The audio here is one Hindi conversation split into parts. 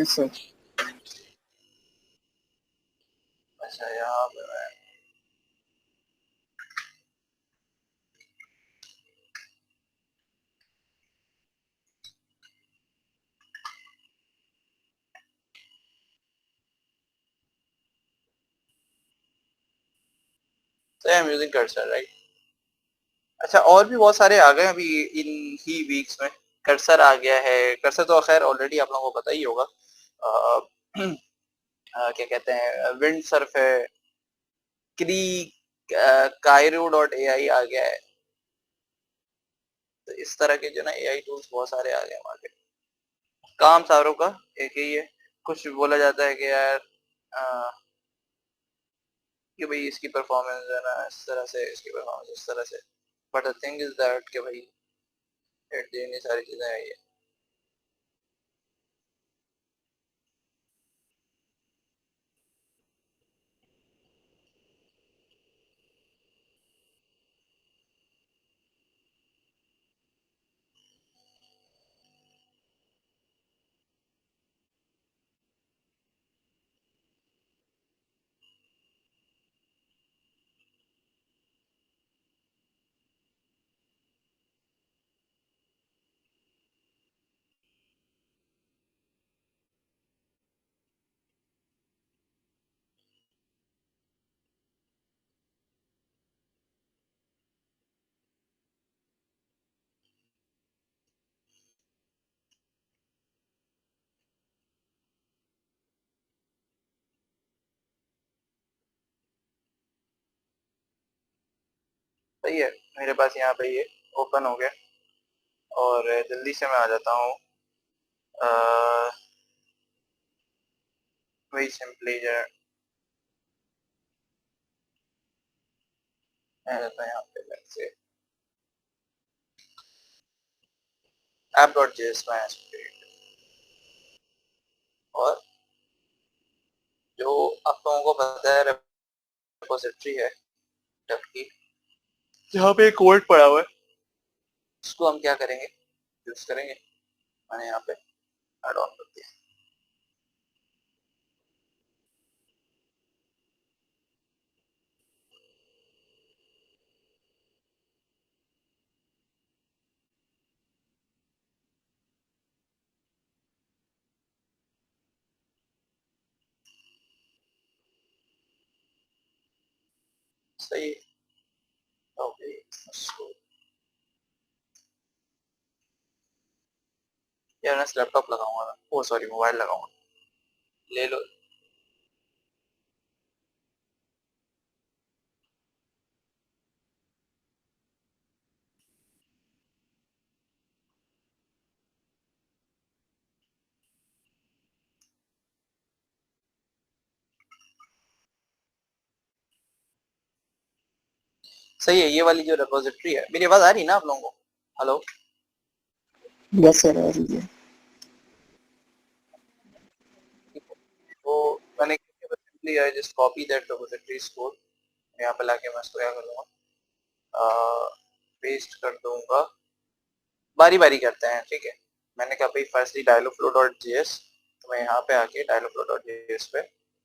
से। अच्छा यहाँ पे मैं तो I am using cursor right. अच्छा और भी बहुत सारे आ गए अभी इन ही वीक्स में। कर्सर आ गया है, कर्सर तो खैर ऑलरेडी आप लोगों को पता ही होगा। क्या कहते हैं, विंड सर्फ है, क्री, कायरो डॉट ए आई आ गया है। तो इस तरह के जो ना एआई टूल्स बहुत सारे आ गए हैं मार्केट। काम सारों का एक ही है। कुछ बोला जाता है कि यार कि भाई इसकी परफॉर्मेंस है ना इस तरह से, इसकी परफॉर्मेंस इस तरह से, but the thing is that कि भाई एट द एंड ये सारी चीजें आई है। सही है। मेरे पास यहाँ पे ये ओपन हो गया और जल्दी से मैं आ जाता हूँ वही सिंपली जो है मैं जाता हूँ यहाँ पे लेट्स से app.js में और जो आप लोगों को पता है रिपोजिटरी है डब की, जहाँ पे कोड पड़ा हुआ है, उसको हम क्या करेंगे, यूज करेंगे। मैंने यहाँ पे ऐड ऑन कर दिया। सही है। ओके यार मैं लैपटॉप लगाऊंगा, ओ सॉरी मोबाइल लगाऊंगा, ले लो। सही है। ये वाली जो रिपोजिटरी है, मेरी आवाज आ रही है ना आप लोगों को? हेलो। यस सर, आ रही है। तो मैंने simply I just copy that repository code, यहाँ पे लाके मैं इसको क्या करूँगा, पेस्ट कर दूंगा। बारी बारी करते हैं ठीक है। मैंने कहा भाई फर्स्टली dialogflow.js, तो मैं यहाँ पे आके dialogflow.js पे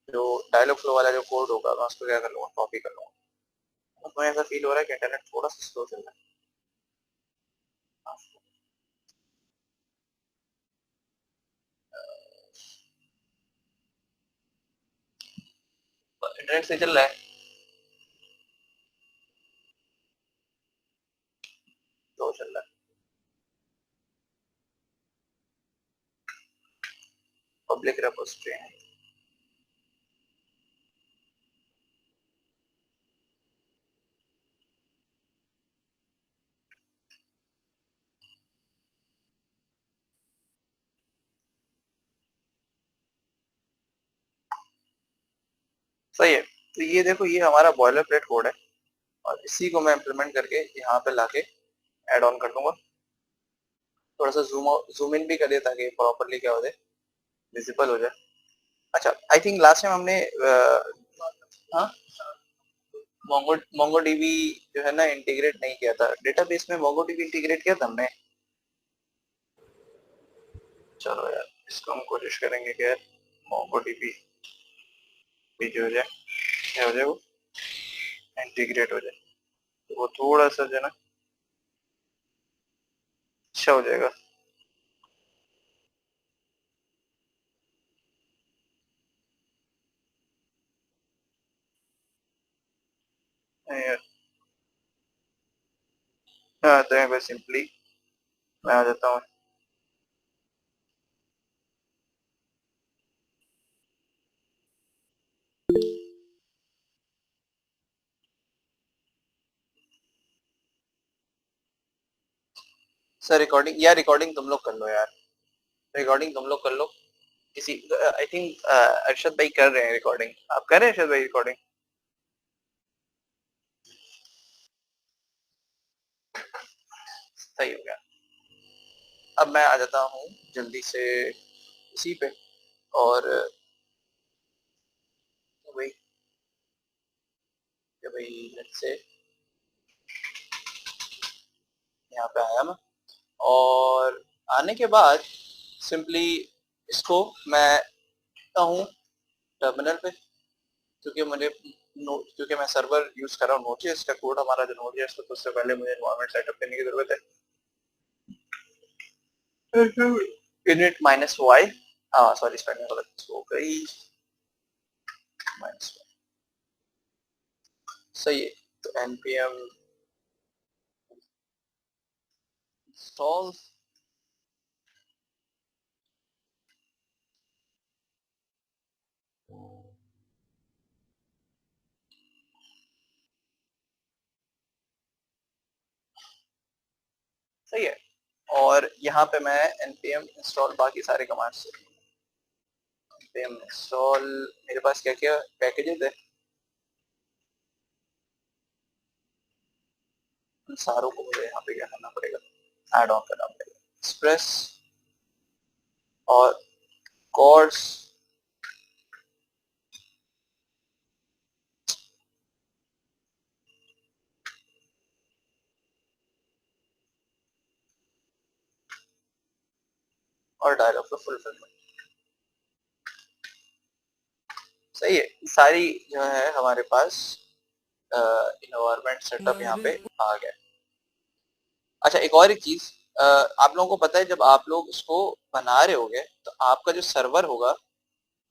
जो dialogflow वाला जो कोड होगा मैं उसको क्या कर लूँगा, कॉपी कर लूँगा। मुझे ऐसा फील हो रहा है कि इंटरनेट थोड़ा सा स्लो चल रहा है। इंटरनेट से चल रहा है तो चल रहा है। पब्लिक रिपोजिटरी है। सही है। तो ये देखो ये हमारा बॉयलर प्लेट कोड है और इसी को मैं इम्प्लीमेंट करके यहाँ पे लाके एड ऑन कर दूंगा। थोड़ा सा जूम इन भी कर दिया ताकि प्रॉपरली क्या हो जाए, विजिबल हो जाए। अच्छा आई थिंक लास्ट टाइम हमने हाँ मोंगो डीबी जो है ना इंटीग्रेट नहीं किया था डेटाबेस में। मोंगो डीबी इंटीग्रेट किया था हमने। चलो यार इसको हम कोशिश करेंगे कि यार MongoDB भी जो हो जाए, क्या हो जाए, वो इंटीग्रेट हो जाए, तो वो थोड़ा सा जो है ना अच्छा हो जाएगा। यार हाँ, तो यहाँ पे सिंपली मैं आ जाता हूँ। सर रिकॉर्डिंग, यार रिकॉर्डिंग तुम लोग कर लो यार, रिकॉर्डिंग तुम लोग कर लो। किसी आई थिंक अरशद भाई कर रहे हैं रिकॉर्डिंग, आप कर रहे हैं अरशद भाई रिकॉर्डिंग? सही हो गया। अब मैं आ जाता हूँ जल्दी से इसी पे, और भाई भाई लेट्स से यहाँ पे आया मैं, और आने के बाद सिंपली इसको मैं हूँ टर्मिनल पे, क्योंकि मुझे क्योंकि मैं सर्वर यूज कर रहा हूँ नोड.जेएस का, कोड हमारा जो नोड.जेएस तो उससे पहले मुझे एनवायरनमेंट सेटअप करने की जरूरत है। इनिट माइनस वाई, हाँ सॉरी स्पेलिंग गलत हो गई, माइनस वाई सही है। तो npm इंस्टॉल, सही है। और यहाँ पे मैं npm इंस्टॉल बाकी सारे कमांड्स, npm इंस्टॉल, मेरे पास क्या क्या पैकेजेस है उन सारों को मुझे यहाँ पे क्या करना पड़ेगा, ऐड ऑन करना पड़ेगा। एक्सप्रेस और कॉर्ड्स और डायलॉग का फुलफिलमेंट, सही है। सारी जो है हमारे पास इन्वायरमेंट सेटअप यहाँ पे आ गया। अच्छा एक और एक चीज, आप लोगों को पता है जब आप लोग इसको बना रहे होगे तो आपका जो सर्वर होगा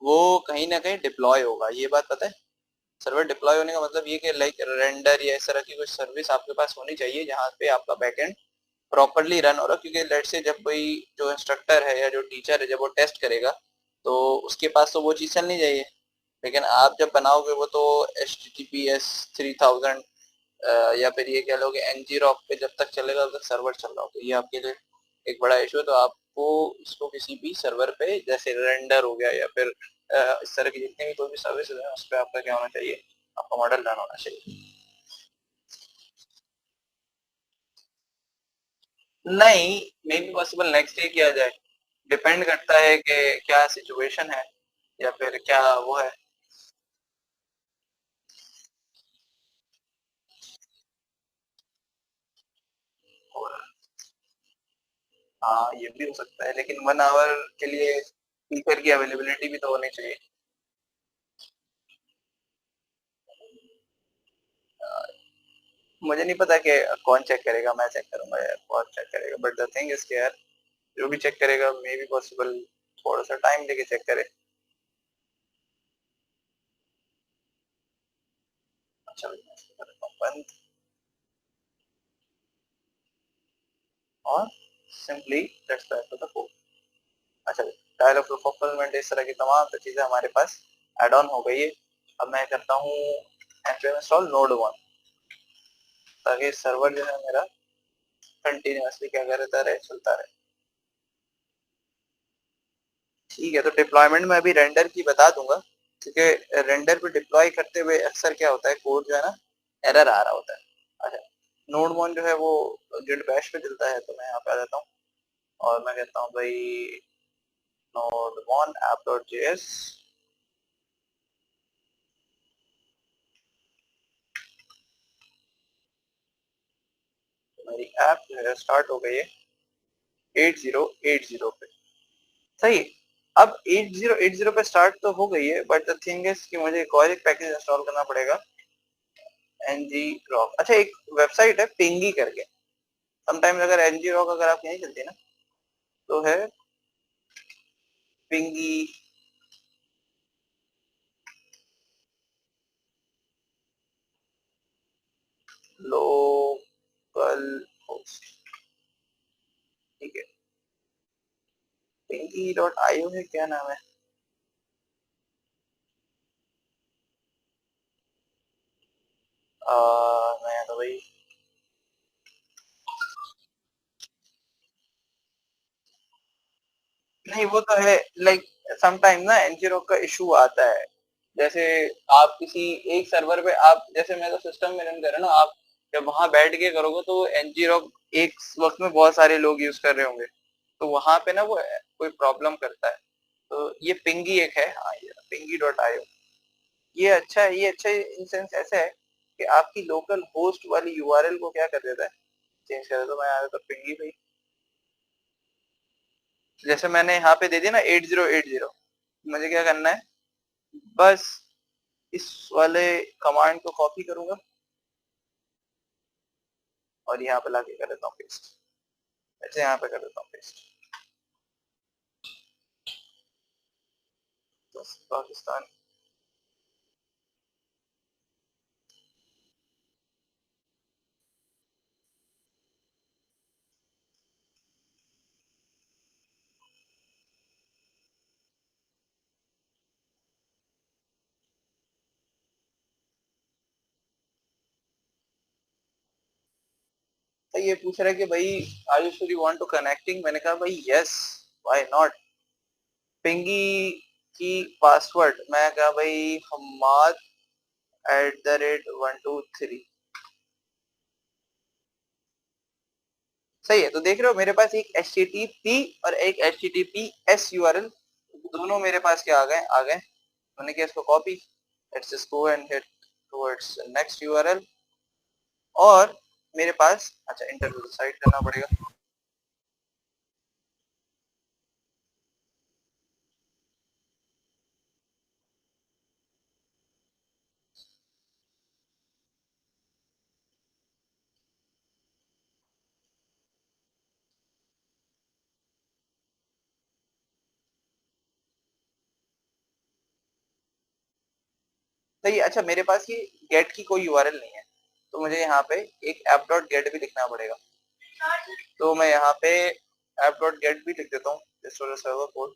वो कहीं ना कहीं डिप्लॉय होगा, ये बात पता है? सर्वर डिप्लॉय होने का मतलब ये कि लाइक रेंडर या इस तरह की कुछ सर्विस आपके पास होनी चाहिए जहाँ पे आपका बैकएंड प्रॉपरली रन हो रहा, क्योंकि लेट से जब कोई जो इंस्ट्रक्टर है या जो टीचर है जब वो टेस्ट करेगा तो उसके पास तो वो चीज चलनी चाहिए, लेकिन आप जब बनाओगे वो तो HTTPS 3000 या फिर ये कह लो कि ngrok पे जब तक चलेगा तब तक सर्वर चल रहा हो, तो ये आपके लिए एक बड़ा इशू है। तो आपको इसको किसी भी सर्वर पे जैसे रेंडर हो गया या फिर इस तरह की जितनी भी कोई भी सर्विस है उस पर आपका क्या होना चाहिए, आपका मॉडल रन होना चाहिए। नहीं, may be possible next day किया जाए, डिपेंड करता है कि क्या सिचुएशन है या फिर क्या वो है हो रहा है। हाँ ये भी हो सकता है, लेकिन 1 आवर के लिए स्पीकर की अवेलेबिलिटी भी तो होनी चाहिए। मुझे नहीं पता कि कौन चेक करेगा, मैं चेक करूंगा यार, कौन चेक करेगा, बट द थिंग इज यार जो भी चेक करेगा मे बी पॉसिबल थोड़ा सा टाइम लेके चेक करे। अच्छा बंद, और simply let's back to the code. अच्छा डायल ऑफ फुलफिलमेंट इस तरह की तमाम तो चीजें हमारे पास एड ऑन हो गई है। अब मैं करता हूँ npm इंस्टॉल node1, ताकि सर्वर जो है मेरा कंटिन्यूअसली क्या करता रहे, चलता रहे। ठीक है, तो डिप्लॉयमेंट में अभी रेंडर की बता दूंगा, क्योंकि रेंडर पे डिप्लॉय करते हुए अक्सर क्या होता है कोड जो है ना एरर आ रहा होता है। अच्छा नोड वन जो है वो गिट बैश पे चलता है, तो मैं यहाँ पे आ जाता हूँ और मैं कहता हूँ भाई node one app dot J S, मेरी ऐप जो है स्टार्ट हो गई है 8080 पे, सही है। अब 8080 पे स्टार्ट तो हो गई है, बट द थिंग इज कि मुझे एक और एक पैकेज इंस्टॉल करना पड़ेगा, एनजी रॉक। अच्छा, एक वेबसाइट है पिंगी करके, समटाइम्स अगर एनजी रॉक अगर आप नहीं चलती ना, तो है पिंगी। लोकल होस्ट, ठीक है, pinky.io है, क्या नाम है? मैं तो भाई नहीं, वो तो है, लाइक समटाइम ना एनजीरो का इशू आता है। जैसे आप किसी एक सर्वर पे, आप जैसे मैं तो सिस्टम में रन कर रहा हूँ ना, आप जब वहां बैठ के करोगे तो एनजीरो एक वक्त में बहुत सारे लोग यूज कर रहे होंगे, तो वहां पे ना वो कोई प्रॉब्लम करता है। तो ये पिंगी एक है, हाँ, ये pingy.io, ये अच्छा है। ये अच्छा इन सेंस ऐसा है कि आपकी लोकल होस्ट वाली यूआरएल को क्या कर देता है, चेंज कर देता है। तो मैं आया तो पिंगी भाई, जैसे मैंने यहाँ पे दे दिया ना 8080, मुझे क्या करना है, बस इस वाले कमांड को कॉपी करूंगा और यहाँ पे लाके कर देता हूँ पेस्ट। ऐसे यहाँ पे कर देता हूँ पेस्ट, तो पाकिस्तान। तो ये पूछ रहा है कि भाई are you sure you want to connecting, मैंने कहा भाई यस, व्हाई नॉट। पिंगी की पासवर्ड मैं कहा भाई Hamad@123। सही है, तो देख रहे हो मेरे पास एक HTTP और एक HTTPS यूआरएल, दोनों मेरे पास क्या आ गए। मैंने किया इसको copy, let's just go and hit towards next URL, और मेरे पास अच्छा इंटरव्यू साइट करना पड़ेगा। तो ये अच्छा, मेरे पास ये गेट की कोई यूआरएल नहीं है, तो मुझे यहाँ पे एक app.get भी लिखना पड़ेगा। तो मैं यहाँ पे app.get भी लिख देता हूँ, सर्वर कोड।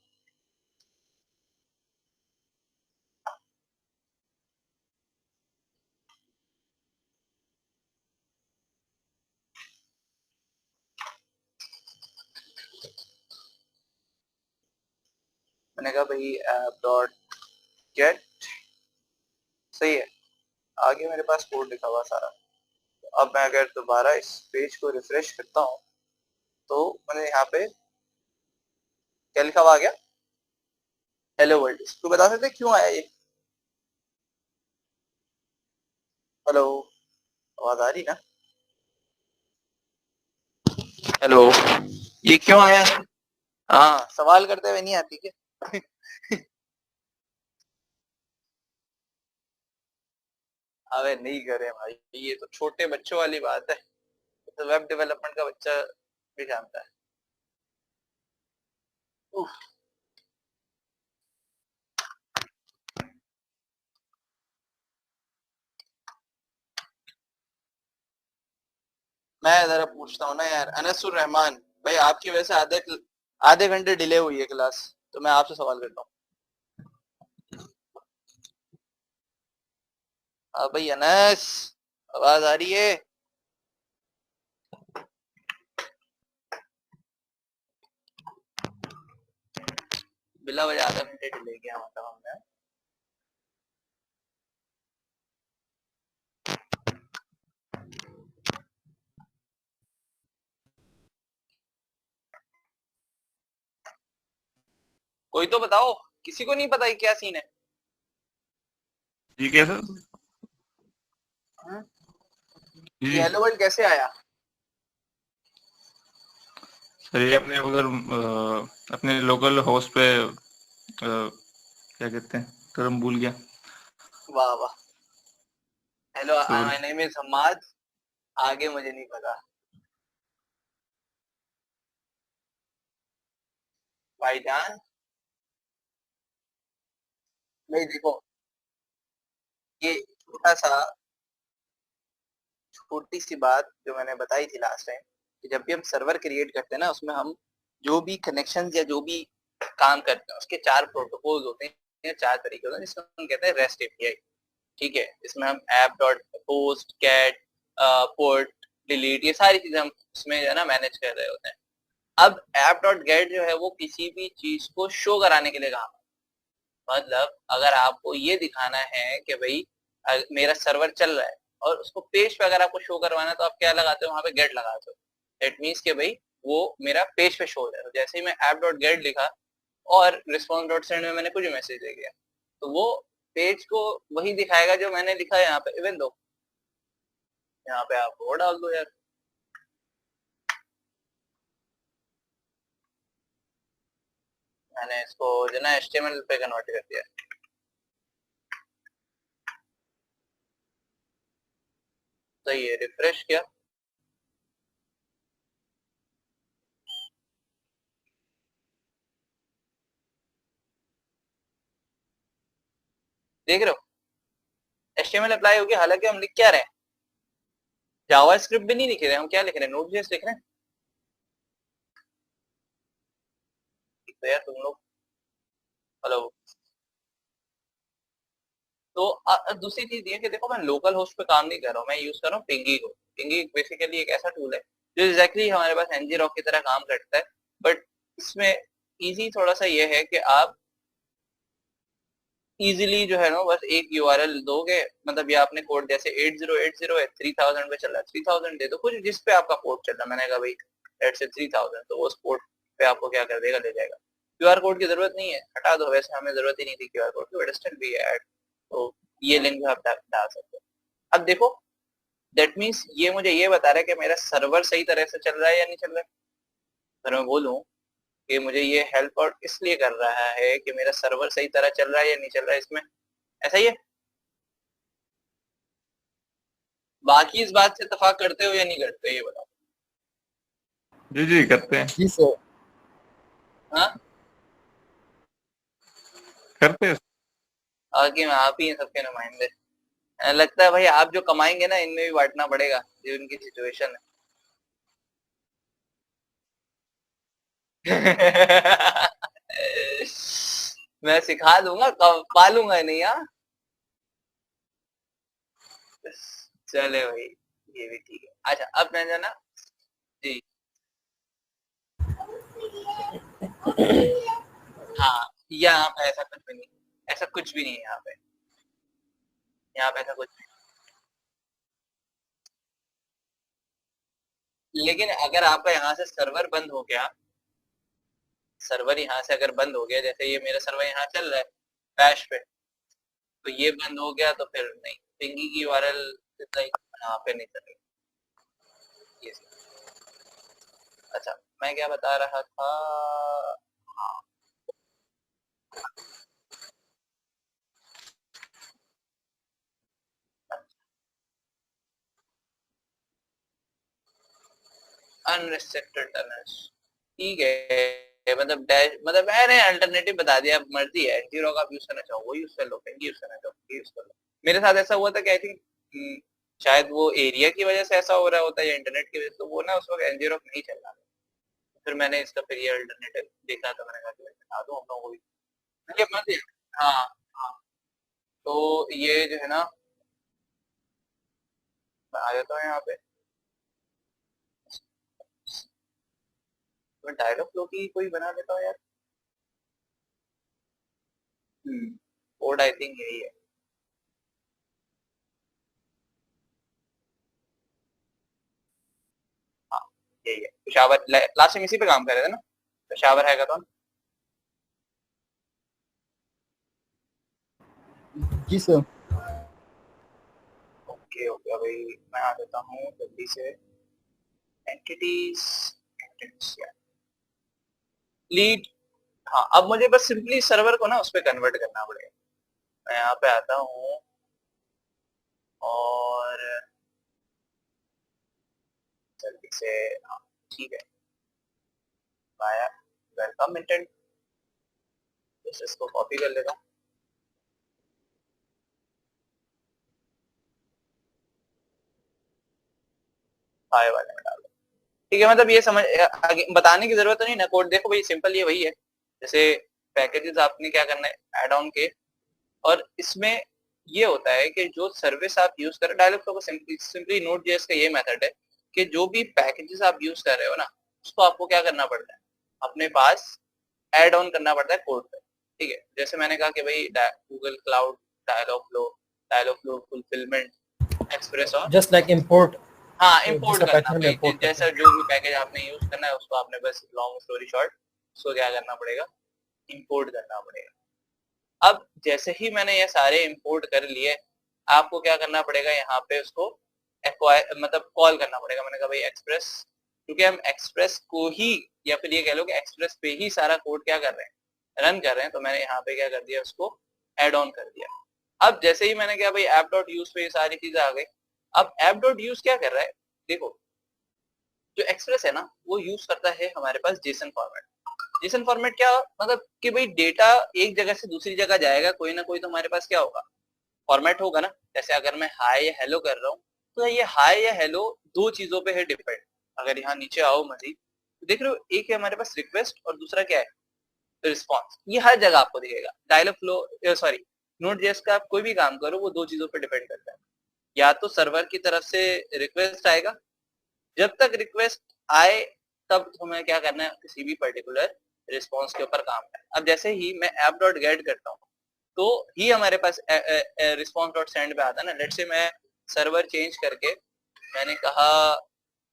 मैंने कहा भाई app.get, सही है, आगे मेरे पास कोड लिखा हुआ सारा। तो अब मैं अगर दोबारा इस पेज को रिफ्रेश करता हूँ, तो मैंने यहाँ पे क्या लिखा हुआ आ गया, हेलो वर्ल्ड। तो बता सकते क्यों आया ये? हेलो, आवाज आ रही ना? हेलो, ये क्यों आया? हाँ, सवाल करते हुए नहीं आती क्या? अबे नहीं करे भाई, ये तो छोटे बच्चों वाली बात है, तो वेब डेवलपमेंट का बच्चा भी जानता है। उफ, मैं जरा पूछता हूँ ना यार, अनसुर रहमान भाई, आपकी वजह से आधे घंटे डिले हुई है क्लास, तो मैं आपसे सवाल करता हूँ। हाँ भाई अनस, आवाज आ रही है? बिला वजह आधा घंटे डिले गया मतलब हमने। कोई तो बताओ, किसी को नहीं पता ये क्या सीन है? जी कैसे? हाँ? जी ये जी हेलो वर्ल्ड कैसे आया? सर, ये अपने उधर अपने लोकल होस्ट पे क्या कहते हैं, टर्म भूल गया। वाह वाह। हेलो, तो माय नेम इज हम्माद। आगे मुझे नहीं पता। भाईजान, नहीं देखो, ये छोटी सी बात जो मैंने बताई थी लास्ट टाइम, कि जब भी हम सर्वर क्रिएट करते हैं ना, उसमें हम जो भी कनेक्शन या जो भी काम करते हैं उसके 4 प्रोटोकॉल होते हैं, 4 तरीके होते हैं, जिसको हम कहते हैं रेस्ट एपीआई। ठीक है, इसमें हम app dot post cat port delete ये सारी चीजें हम उसमें जो है ना मैनेज कर रहे होते हैं। अब ऐप डॉट गेट जो है वो किसी भी चीज को शो कराने के लिए काम, मतलब अगर आपको ये दिखाना है कि भाई मेरा सर्वर चल रहा है और उसको पेज पे अगर आपको शो करवाना है तो आप क्या लगाते हो, वहां पे गेट लगाते हो। दैट मीन्स कि भाई वो मेरा पेज पे शो हो जाए। जैसे ही मैं ऐप डॉट गेट लिखा और रिस्पॉन्स डॉट सेंड में मैंने कुछ मैसेज दे दिया, तो वो पेज को वही दिखाएगा जो मैंने लिखा है यहाँ पे। इवन दो यहाँ पे आप वो डाल दो यार, मैंने इसको जो ना HTML पे कन्वर्ट कर दिया। तो ये रिफ्रेश किया, देख रहे हो HTML अप्लाई हो गया। हालांकि हम लिख क्या रहे हैं, जावा स्क्रिप्ट भी नहीं लिख रहे, हम क्या लिख रहे हैं, नोड.js लिख रहे हैं। तो यार तुम लोग, हेलो। तो दूसरी चीज ये कि देखो, मैं लोकल होस्ट पे काम नहीं कर रहा हूँ, मैं यूज कर रहा हूँ पिंगी को। पिंगी बेसिकली एक ऐसा टूल है जो एग्जैक्टली हमारे पास एनजी रॉक की तरह काम करता है, बट इसमें इजी थोड़ा सा ये है कि आप इजीली जो है ना बस एक यूआरएल दोगे, मतलब ये आपने कोड जैसे 8080 है, 3000 पे चल रहा है, 3000 दे दो कुछ जिस पे आपका पोर्ट चल रहा है। मैंने कहा भाई लेट्स से 3000, तो वो उस पोर्ट पे आपको क्या कर देगा, ले जाएगा। क्यूआर कोड की जरूरत नहीं है, हटा दो, वैसे हमें जरूरत ही नहीं थी क्यूआर कोड की, बट स्टिल भी ऐड। तो ये लिंक भी आप डाल सकते हो। अब देखो, दैट मीन्स ये मुझे ये बता रहा है कि मेरा सर्वर सही तरह से चल रहा है या नहीं चल रहा है। अगर मैं बोलूं कि मुझे ये हेल्प आउट इसलिए कर रहा है कि मेरा सर्वर सही तरह चल रहा है या नहीं चल रहा है, इसमें ऐसा ही है। बाकी इस बात से इत्तेफाक करते हो या नहीं करते, ये बताओ। जी जी करते हैं, जी सर। हाँ, करते हैं। आगे में आप ही हैं सबके नुमाइंदे। लगता है भाई आप जो कमाएंगे ना इनमें भी बांटना पड़ेगा, जो उनकी सिचुएशन है। मैं सिखा दूंगा, पालूंगा नहीं। हाँ, चले भाई, ये भी ठीक है। अच्छा, अब मैं जो ना, जी, हाँ, यहाँ पे ऐसा कुछ भी नहीं, ऐसा कुछ भी नहीं है यहाँ पे। यहाँ पे ऐसा कुछ नहीं। लेकिन अगर आपका यहाँ से सर्वर बंद हो गया, सर्वर यहाँ से अगर बंद हो गया, जैसे ये मेरा सर्वर यहाँ चल रहा है बैश पे, तो ये बंद हो गया तो फिर नहीं, पिंगी की यूआरएल यहाँ पे नहीं चलेगी। ये अच्छा, मैं क्या बता रहा था, हाँ, अनरिस्ट्रिक्टेड टनल्स, ठीक है। मतलब डैश, मतलब मैंने अल्टरनेटिव बता दिया, अब मर्जी है, जीरो का आप यूज करना चाहो वो यूज कर लो, पिंगी यूज करना चाहो पिंगी यूज कर लो। मेरे साथ ऐसा हुआ था कि आई थिंक शायद वो एरिया की वजह से ऐसा हो रहा होता है या इंटरनेट की वजह से, तो वो ना उस वक्त एनजीरो नहीं चल रहा था। फिर मैंने इसका फिर ये अल्टरनेटिव देखा, तो मैंने कहा कि बता दो हम लोगों को भी। ये मर्जी है। हाँ, हाँ, तो ये जो है ना, मैं आ जाता हूँ यहाँ पे। तो डायलॉग फ्लो की कोई बना देता हूँ यार। कोड आई थिंक यही है। हाँ, यही है। पेशावर लास्ट टाइम इसी पे काम कर रहे थे ना, पेशावर हैकाथॉन। जी सर। ओके ओके, अभी मैं आ जाता हूँ जल्दी से। एंटिटीज, लीड हाँ, अब मुझे बस सिंपली सर्वर को ना उस पे कन्वर्ट करना पड़ेगा। मैं यहाँ पे आता हूँ और जल्दी से, हाँ, ठीक है, आया वेलकम इंटेंट, जैसे इसको कॉपी कर लेता हूँ। हाय वाले में डाल दो। ठीक है, मतलब ये समझ आगे बताने की जरूरत तो नहीं ना, कोड देखो भाई सिंपल ये वही है। जैसे पैकेजेस आपने क्या करना है ऐड ऑन के, और इसमें ये होता है कि जो सर्विस आप यूज कर रहे हो, डायलॉग फ्लो को सिंपली नोड जेएस का ये मेथड है कि जो भी पैकेजेस आप यूज कर रहे हो ना, उसको आपको क्या करना पड़ता है, अपने पास ऐड ऑन करना पड़ता है कोड पे। ठीक है, जैसे मैंने कहा कि भाई Google cloud, Dialogflow fulfillment, express और जस्ट लाइक इंपोर्ट, हाँ इंपोर्ट जिसका करना पाइथन में भाई, इंपोर्ट करते जैसा हैं। जो भी पैकेज आपने यूज करना है उसको आपने बस लॉन्ग स्टोरी शॉर्ट उसको क्या करना पड़ेगा, इंपोर्ट करना पड़ेगा। अब जैसे ही मैंने ये सारे इंपोर्ट कर लिए, आपको क्या करना पड़ेगा यहाँ पे उसको एक्वायर मतलब कॉल करना पड़ेगा। मैंने कहा भाई एक्सप्रेस, क्योंकि हम एक्सप्रेस को ही या फिर ये कह लो कि एक्सप्रेस पे ही सारा कोड क्या कर रहे हैं, रन कर रहे हैं, तो मैंने यहाँ पे क्या कर दिया, उसको एड ऑन कर दिया। अब जैसे ही मैंने क्या भाई ऐप डॉट यूज पे ये सारी चीजें आ गई। अब ऐप डॉट यूज क्या कर रहा है, देखो जो एक्सप्रेस है ना वो यूज करता है हमारे पास जेसन फॉर्मेट। जेसन फॉर्मेट क्या मतलब कि भाई डेटा एक जगह से दूसरी जगह जाएगा, कोई ना कोई तो हमारे पास क्या होगा, फॉर्मेट होगा ना। जैसे अगर मैं हाई या हेलो कर रहा हूँ, तो ये हाई या हेलो दो चीजों पे है डिपेंड। अगर यहाँ नीचे आओ मजीद तो देख रहे हो, एक है हमारे पास रिक्वेस्ट और दूसरा क्या है, रिस्पॉन्स। ये हर जगह आपको दिखेगा। Dialogflow sorry Node JS का आप कोई भी काम करो वो दो चीजों पे डिपेंड करता है, या तो सर्वर की तरफ से रिक्वेस्ट आएगा, जब तक रिक्वेस्ट आए तब तुम्हें क्या करना है, किसी भी पर्टिकुलर रिस्पॉन्स के ऊपर काम है। अब जैसे ही मैं ऐप डॉट गेट करता हूँ तो ही हमारे पास रिस्पॉन्स डॉट सेंड पे आता है ना। लेट से मैं सर्वर चेंज करके मैंने कहा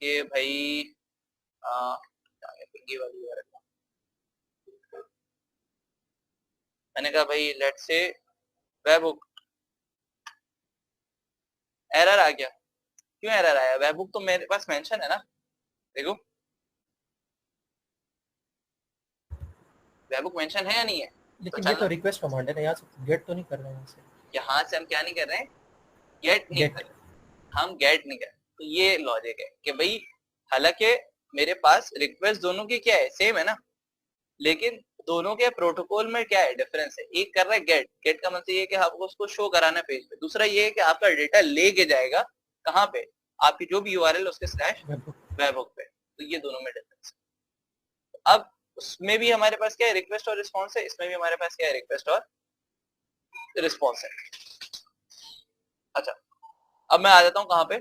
कि भाई पिंगी वाली मैंने कहा भाई लेट से वेबहुक, एरर आ गया। क्यों एरर आया, वेबहुक तो मेरे पास मेंशन है ना, देखो वेबहुक मेंशन है या नहीं है। लेकिन ये तो रिक्वेस्ट कमांड है ना, यहाँ से गेट तो नहीं कर रहे हैं। यहाँ से हम क्या नहीं कर रहे हैं, गेट नहीं कर रहे, हम गेट नहीं कर रहे। तो ये लॉजिक है कि भाई हालांकि मेरे पास रिक्वेस्ट दोनों की क्या है, सेम है ना, लेकिन दोनों के प्रोटोकॉल में क्या है डिफरेंस है। एक कर रहा है गेट, गेट का मतलब ये है कि आपको उसको शो कराना है पेज पे। दूसरा ये है कि आपका डेटा लेके जाएगा कहाँ पे, आपकी जो भी यूआरएल उसके स्लैश वेबहुक पे। तो ये दोनों में डिफरेंस है। अब उसमें भी हमारे पास क्या है, रिक्वेस्ट और रिस्पॉन्स है, इसमें भी हमारे पास क्या है, रिक्वेस्ट और रिस्पॉन्स है। अच्छा, अब मैं आ जाता हूँ कहाँ पे,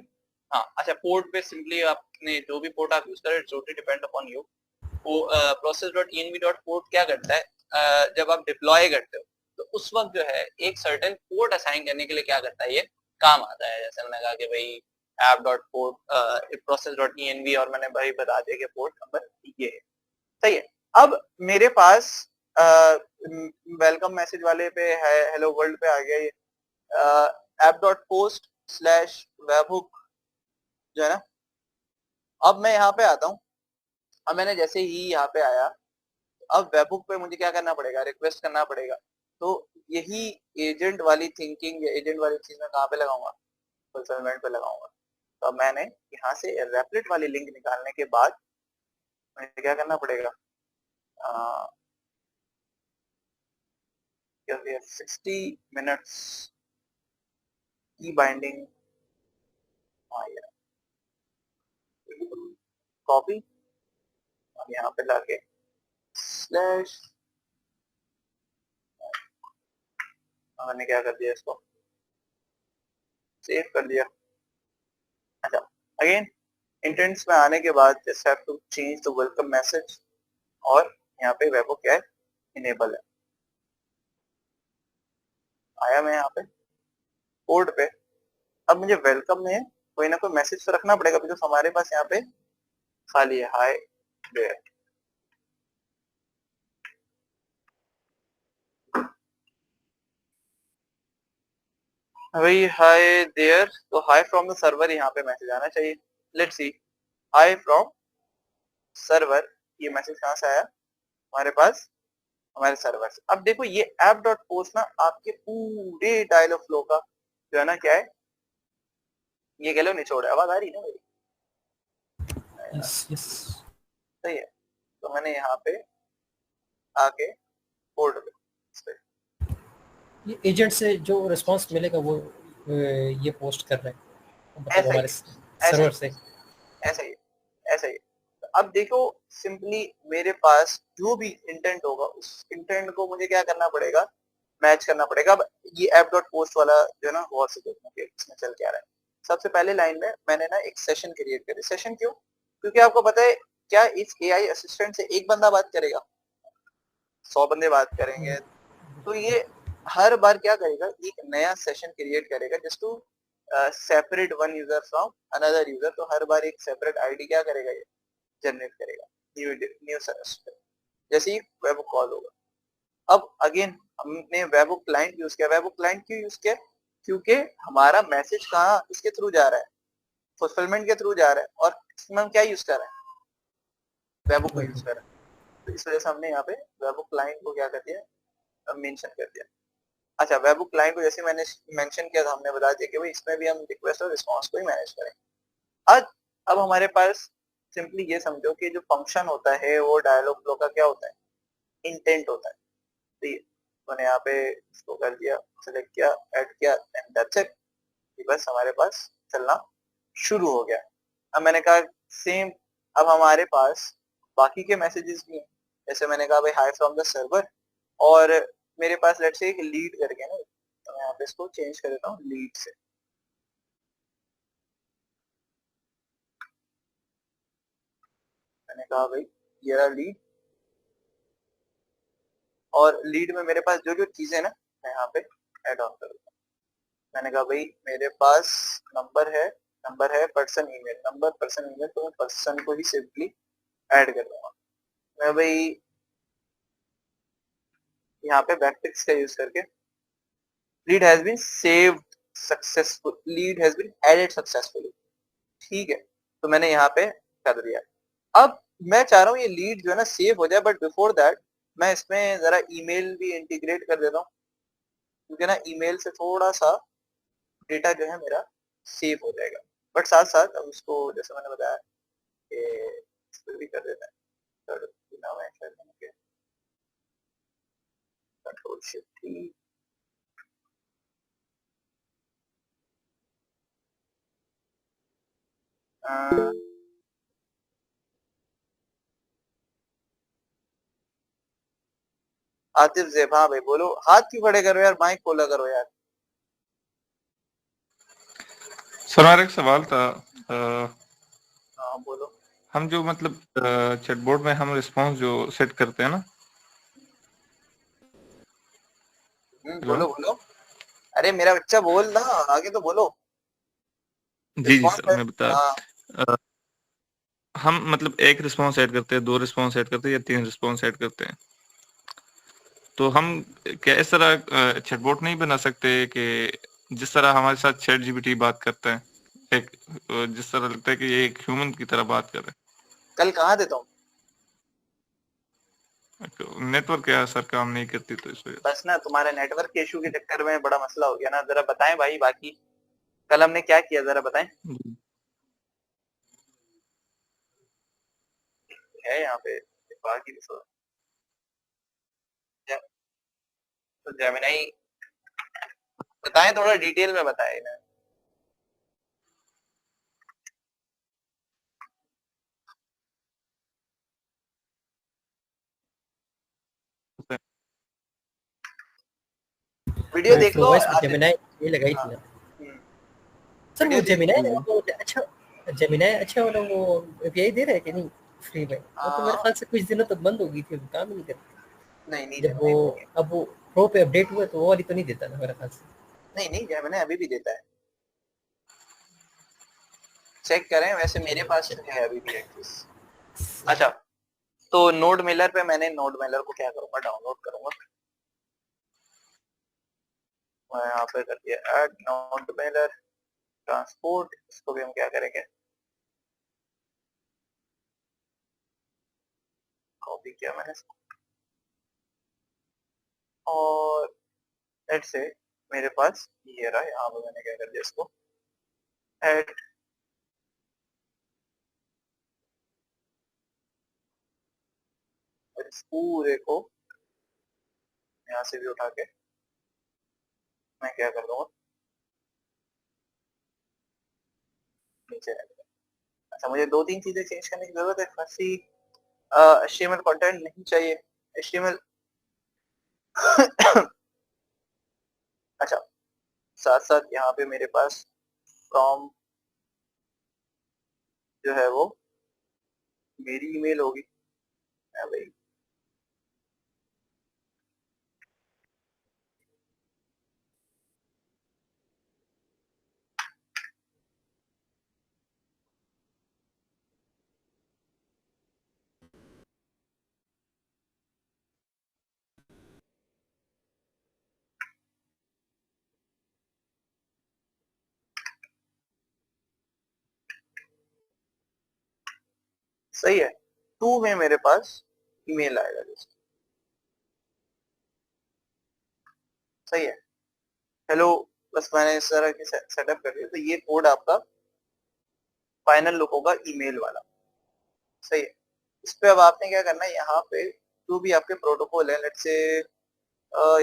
हाँ अच्छा, पोर्ट पे सिंपली आपने जो भी पोर्ट आप यूज करें it's totally depend upon you. process.env.port क्या करता है, जब आप डिप्लॉय करते हो तो उस वक्त जो है एक सर्टेन पोर्ट असाइन करने के लिए क्या करता है, ये काम आता है। जैसे मैंने कहा कि भाई app.port process.env और मैंने भाई बता दिया कि पोर्ट नंबर ये है, सही है। अब मेरे पास वेलकम मैसेज वाले पे है, हेलो वर्ल्ड पे आ गया ये app.post स्लैश वेबहुक जो है ना। अब मैं यहाँ पे आता हूँ, अब मैंने जैसे ही यहाँ पे आया, अब वेबहुक पे मुझे क्या करना पड़ेगा, रिक्वेस्ट करना पड़ेगा। तो यही एजेंट वाली थिंकिंग, एजेंट वाली चीज मैं कहाँ पे लगाऊंगा, फुलफिलमेंट पे लगाऊंगा। तो अब मैंने यहाँ से रेपलेट वाली लिंक निकालने के बाद मुझे क्या करना पड़ेगा, 60 मिनट्स की बाइंडिंग, कॉपी और यहाँ पे लाके स्लैश, मैंने क्या कर दिया, इसको सेव कर दिया। अच्छा, अगेन इंटेंट्स में आने के बाद just have to change the welcome message, और यहाँ पे वेबहुक क्या है, इनेबल है। आया मैं यहाँ पे कोड पे, अब मुझे वेलकम में कोई ना कोई मैसेज तो रखना पड़ेगा बिकॉज हमारे पास यहाँ पे खाली है, हाय देयर। भाई हाय देयर, तो हाय फ्रॉम द सर्वर यहाँ पे मैसेज आना चाहिए। Let's see, hi from server, ये मैसेज कहाँ से आया, हमारे पास हमारे सर्वर से। अब देखो ये ऐप डॉट पोस्ट ना आपके पूरे डायलॉग फ्लो का जो है ना क्या है, ये कह लो निचोड़ है। आवाज आ रही है ना मेरी? Yes yes. सही है। तो मैंने यहाँ पे आके बोर्ड पे ये एजेंट से जो रिस्पांस मिलेगा वो ये पोस्ट कर रहे हैं, मतलब ऐसा ही हमारे है, ऐसा ही सर्वर से। ऐसा ही है, ऐसा ही है। तो अब देखो सिंपली मेरे पास जो भी इंटेंट होगा उस इंटेंट को मुझे क्या करना पड़ेगा, मैच करना पड़ेगा। अब ये ऐप डॉट पोस्ट वाला जो है ना गौर से देखना कि इसमें चल क्या रहा है। सबसे पहले लाइन में मैंने ना एक सेशन क्रिएट करी। सेशन क्यों? क्योंकि आपको पता है क्या इस एआई असिस्टेंट से एक बंदा बात करेगा, 100 बंदे बात करेंगे। तो ये हर बार क्या करेगा, एक नया सेशन क्रिएट करेगा just to separate one user from another user. तो हर बार एक सेपरेट आईडी क्या करेगा, ये जनरेट करेगा न्यू न्यू सेशन, जैसे ही वेब कॉल होगा। अब अगेन हमने वेब क्लाइंट यूज किया। वेब क्लाइंट क्यों यूज किया? क्योंकि हमारा मैसेज कहाँ इसके थ्रू जा रहा है, फुलफिलमेंट के थ्रू जा रहा है, और इसमें हम क्या यूज कर रहे हैं, वेब को यूज कर रहे हैं। तो इस वजह से हमने यहाँ पे वेब क्लाइंट को क्या कर दिया, मेंशन कर दिया। अच्छा, वेब क्लाइंट को जैसे मैंने मेंशन किया था, हमने बता दिया कि भाई इसमें भी हम रिक्वेस्ट और रिस्पांस को ही मैनेज करें। आज अब हमारे पास सिंपली ये समझो कि जो फंक्शन होता है वो डायलॉग फ्लो का क्या होता है, इंटेंट होता है। तो ये मैंने यहाँ पे इसको कर दिया, सेलेक्ट किया, ऐड किया, एंड दैट्स इट। बस हमारे पास चलना शुरू हो गया। अब मैंने कहा सेम, अब हमारे पास बाकी के मैसेजेस भी हैं। जैसे मैंने कहा भाई हाई फ्रॉम द सर्वर, और मेरे पास लेट्स से एक लीड करके ना, तो मैं यहाँ पे इसको चेंज कर देता हूँ लीड से। मैंने कहा भाई ये रहा लीड, और लीड में मेरे पास जो जो चीजें ना मैं यहाँ पे ऐड ऑन कर दूंगा। मैंने कहा भाई मेरे पास नंबर है person email, number person email, तो मैं पर्सन को ही सिंपली ऐड कर दूंगा। मैं भाई यहाँ पे बैकटिक्स का यूज करके lead has been saved successful, lead has been added successfully. ठीक है, तो मैंने यहाँ पे कर दिया। अब मैं चाह रहा हूँ ये लीड जो है ना सेव हो जाए, बट बिफोर दैट मैं इसमें जरा ईमेल भी इंटीग्रेट कर देता हूँ, क्योंकि ना ईमेल से थोड़ा सा डेटा जो है मेरा सेव हो जाएगा। बट साथ साथ अब उसको जैसे मैंने बताया कि इस पर भी कर देता है, नाम है कंट्रोल शिफ्ट टी। आतिफ जेब, हाँ भाई बोलो। हाथ क्यों खड़े करो यार, माइक खोला करो यार। सर मेरा एक सवाल था। हाँ बोलो। हम जो मतलब चैटबॉट में हम रिस्पांस जो सेट करते हैं ना। हेलो। बोलो बोलो। अरे मेरा बच्चा बोल ना, आगे तो बोलो। जी जी रिस्पॉन्स सर है। मैं बता हाँ। अ, हम मतलब एक रिस्पांस ऐड करते हैं, 2 रिस्पांस ऐड करते हैं या 3 रिस्पांस ऐड करते हैं, तो हम क्या इस तरह चैटबॉट नहीं बना सकते कि जिस तरह हमारे साथ चैट जीपीटी बात करता है, एक जिस तरह लगता है कि ये एक ह्यूमन की तरह बात कर रहे कल कहाँ देता हूँ? हैं, तो नेटवर्क क्या सर काम नहीं करती तो इस वजह बस ना तुम्हारे नेटवर्क के इशू के चक्कर में बड़ा मसला हो गया ना। जरा बताएं भाई, बाकी कल हमने क्या किया, जरा बताएं। से। है यहाँ पे बाकी तो जेमिनाई बताएं, थोड़ा डिटेल में बताएं ना। वीडियो तो देख फ्लो लो वॉइस पे आसिफ। जेमिनाई ये लगाई हाँ। थी ना। हम्म, सर वो वीडियो देख। जेमिनाई वो अच्छा, जेमिनाई अच्छा वाला वो एपीआई दे रहा है कि नहीं फ्री में? वो तो मेरे हाँ, ख्याल से कुछ दिनों तक बंद हो गई थी, काम ही नहीं करती। नहीं नहीं जब वो जेमिनाई नहीं है। अब वो प्रो पे अपडेट हुआ तो वो वाली तो नहीं देता ना मेरे ख्याल से। नहीं नहीं जेमिनाई अभी भी देता है, चेक करें। वैसे मेरे पास तो है अभी भी एक्सेस। अच्छा, तो नोड मेलर पे मैंने नोड मेलर को क्या करूंगा, डाउनलोड करूंगा। मैं यहाँ पे कर दिया ऐड नोड मेलर ट्रांसपोर्ट। इसको भी हम क्या करेंगे, कॉपी किया मैंने इसको। लेट्स से मेरे पास ये रहा, यहाँ पे मैंने क्या कर दिया इसको ऐड, और इस पूरे को यहाँ से भी उठा के मैं क्या कर दूंगा नीचे रख दूंगा। अच्छा, मुझे दो तीन चीजें चेंज करने की जरूरत है। फर्स्टली HTML कंटेंट नहीं चाहिए, HTML अच्छा, साथ साथ यहाँ पे मेरे पास फ्रॉम जो है वो मेरी ईमेल होगी। हाँ भाई, सही है। टू में मेरे पास ईमेल आएगा जैसे, सही है। हेलो, बस मैंने इस तरह की सेटअप कर दिया, तो ये कोड आपका फाइनल लुक होगा ईमेल वाला, सही है। इस पे अब आपने क्या करना है, यहाँ पे जो भी आपके प्रोटोकॉल है, लेट्स से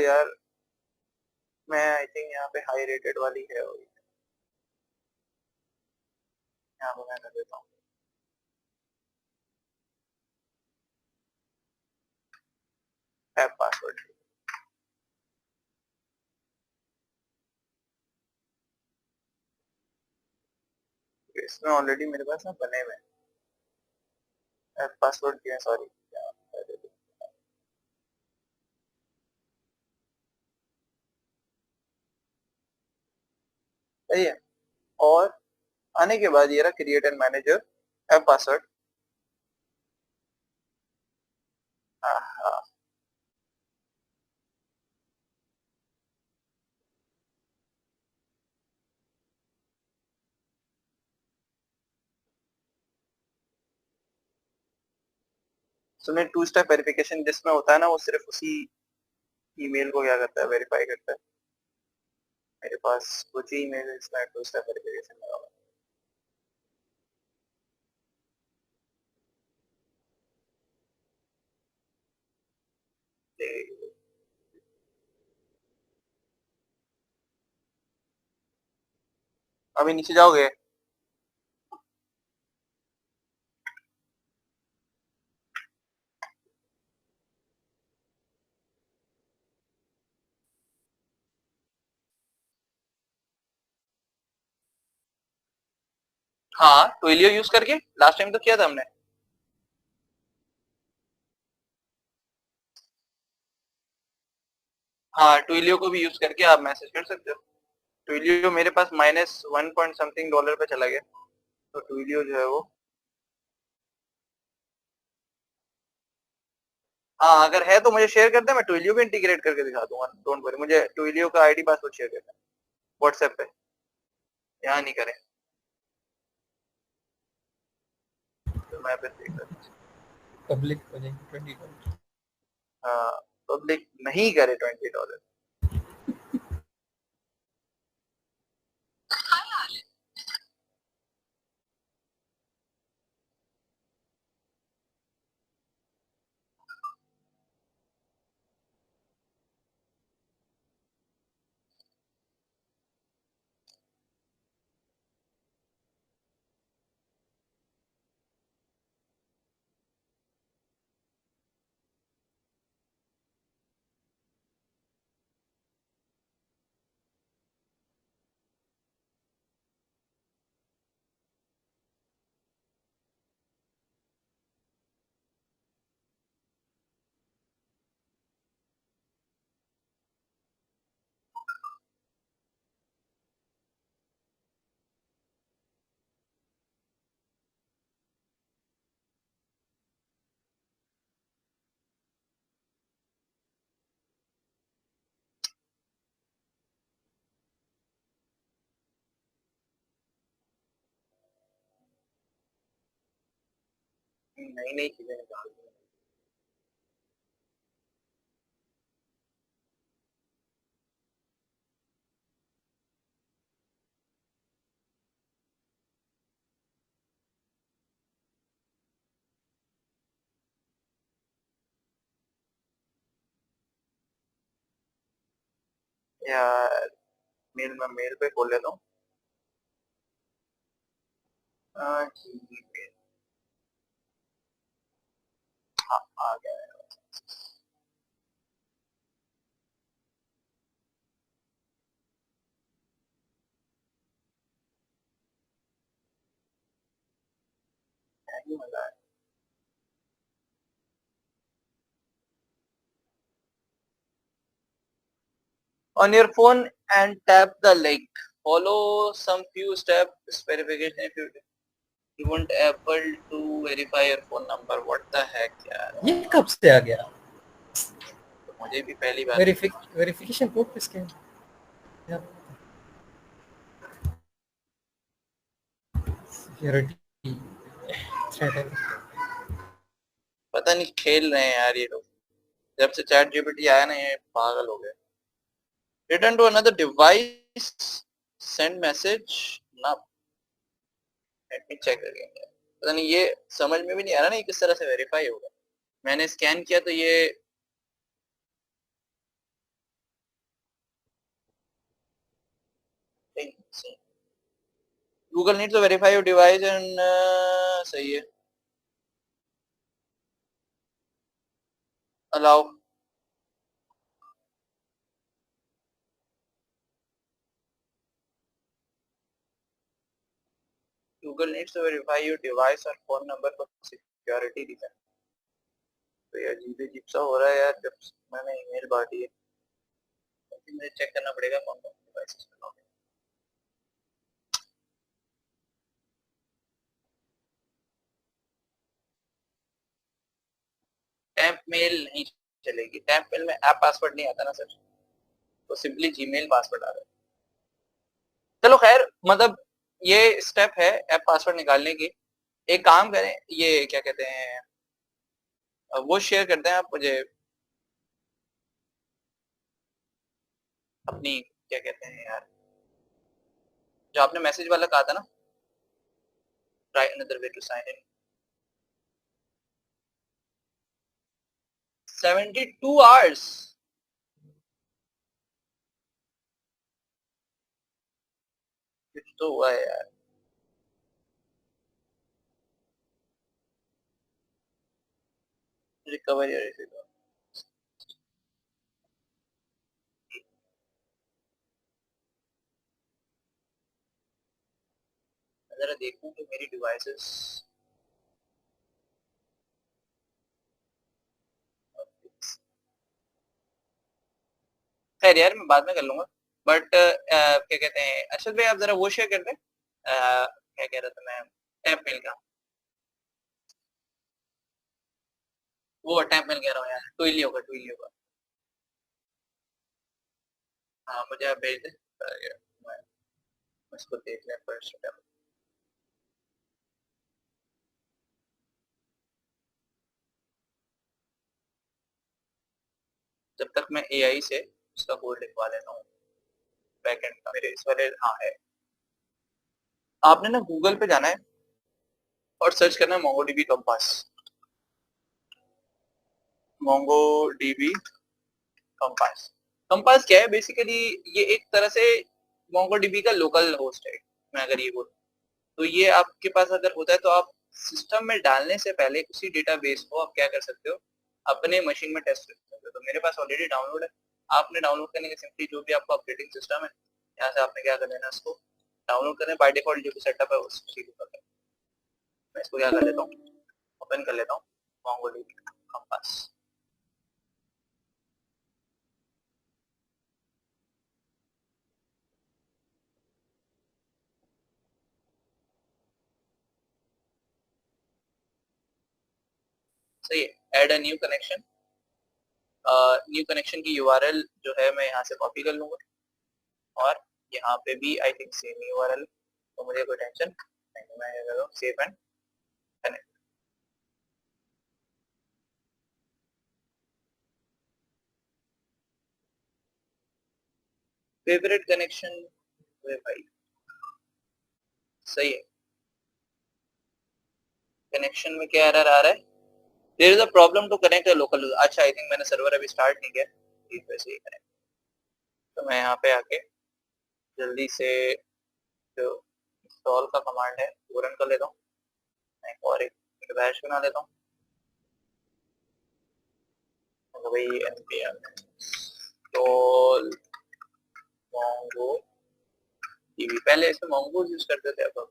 यार मैं आई थिंक यहाँ पे हाई रेटेड वाली है, और यहाँ पे मैं कर देता हूँ ऐप पासवर्ड। इसमें ऑलरेडी मेरे पास ना बने हुए ऐप पासवर्ड के हैं, सॉरी। सही है। और आने के बाद ये रहा create and manager app password. सुनिए, टू स्टेप वेरिफिकेशन जिसमें होता है ना, वो सिर्फ उसी ईमेल को क्या करता है, वेरीफाई करता है। मेरे पास कुछ ही ईमेल इसमें टू स्टेप वेरिफिकेशन लगा हुआ है। अभी नीचे जाओगे? हाँ, ट्विलियो यूज करके लास्ट टाइम तो किया था हमने। हाँ, ट्विलियो को भी यूज करके आप मैसेज कर सकते हो। ट्विलियो मेरे पास -1 पॉइंट समथिंग डॉलर पे चला गया, तो ट्विलियो जो है वो, हाँ अगर है तो मुझे शेयर कर दे, मैं ट्विलियो भी इंटीग्रेट करके दिखा दूंगा, डोंट वरी। मुझे ट्विलियो का आईडी पासवर्ड शेयर करना व्हाट्सएप पे, यहाँ नहीं करें तो मैं फिर देख सकता। पब्लिक हो जाएगी $20। हाँ, पब्लिक नहीं करे $20। नई नई चीजें निकाल दी। हैं। यार मेल पे खोल लेता हूँ। Gmail, हाँ आ गया है। नहीं मजा है। On your phone and tap the link. Follow some few steps verification if you want Apple to verify your phone number. What the heck यार, ये कब से आ गया तो मुझे भी पहली बार। वेरिफिकेशन कोड किसके हैं? सिक्योरिटी थ्रेट है। पता नहीं खेल रहे हैं यार ये लोग। जब से चैट जीपीटी आया ना ये पागल हो गए। Return to another device, send message ना, लेट मी चेक अगेन। पता नहीं ये समझ में भी नहीं आ रहा ना ये किस तरह से वेरीफाई होगा। मैंने स्कैन किया तो ये Google need to verify your device and सही है, allow. Google needs to verify your device और phone number for security reason। तो ये अजीब अजीब सा हो रहा है यार जब मैंने ईमेल बांटी है। लेकिन मुझे चेक करना पड़ेगा कौन कौन से डिवाइसेस पे लॉगिन। टैम्प मेल नहीं चलेगी, टैम्प मेल में ऐप पासवर्ड नहीं आता ना सर, तो सिंपली जीमेल पासवर्ड आ रहा है। चलो खैर, मतलब ये स्टेप है ऐप पासवर्ड निकालने की। एक काम करें, ये क्या कहते हैं, वो शेयर करते हैं आप मुझे अपनी, क्या कहते हैं यार, जो आपने मैसेज वाला कहा था ना, try another way to sign in. 72 hours कुछ तो हुआ है यार। रिकवर या रिसीव, जरा देखूं कि मेरी डिवाइसेस। खैर यार मैं बाद में कर लूंगा, बट क्या कहते हैं अरशद भाई, आप जरा वो शेयर कर दें, क्या कह रहा था मैं, टैप मेल का, वो टैप मेल कह रहा हूँ यार, ट्विली होगा, ट्विली होगा। हाँ मुझे आप भेज दें, मैं उसको देख लें फर्स्ट। जब तक मैं एआई से उसका कोड लिखवा लेता हूँ बैकएंड का, मेरे इस वाले, हाँ है। आपने ना गूगल पे जाना है और सर्च करना है MongoDB compass. MongoDB compass. Compass क्या है बेसिकली, ये एक तरह से मोंगोडीबी का लोकल होस्ट है, मैं अगर ये बोलूँ तो। ये आपके पास अगर होता है तो आप सिस्टम में डालने से पहले उसी डेटाबेस को आप क्या कर सकते हो, अपने मशीन में टेस्ट कर सकते हो। तो मेरे पास ऑलरेडी डाउनलोड है। आपने डाउनलोड करने के सिंपली जो भी आपका ऑपरेटिंग सिस्टम है, यहाँ से आपने क्या कर लेना, इसको डाउनलोड करना है। बाय डिफॉल्ट जो भी सेटअप है उसी को करना है। मैं इसको क्या कर लेता हूँ, ओपन कर लेता हूँ मोंगोडीबी कंपास। सही है, add a new connection. New connection की यूआरएल जो है मैं यहाँ से कॉपी कर लूंगा, और यहाँ पे भी आई थिंक सेम यूआरएल, तो मुझे कोई टेंशन नहीं। मैं क्या कर रहा हूँ, save and connect. Favourite connection भाई, सही है। कनेक्शन में क्या एरर आ रहा है, there is a problem to connect a local. अच्छा आई थिंक मैंने सर्वर अभी स्टार्ट नहीं किया, इस वजह से ये कनेक्ट। तो मैं यहाँ पे आके जल्दी से जो इंस्टॉल का कमांड है वो रन कर लेता हूँ, और एक बैश बना लेता हूँ। तो भाई npm install mongo db, पहले इसमें mongo यूज करते थे, अब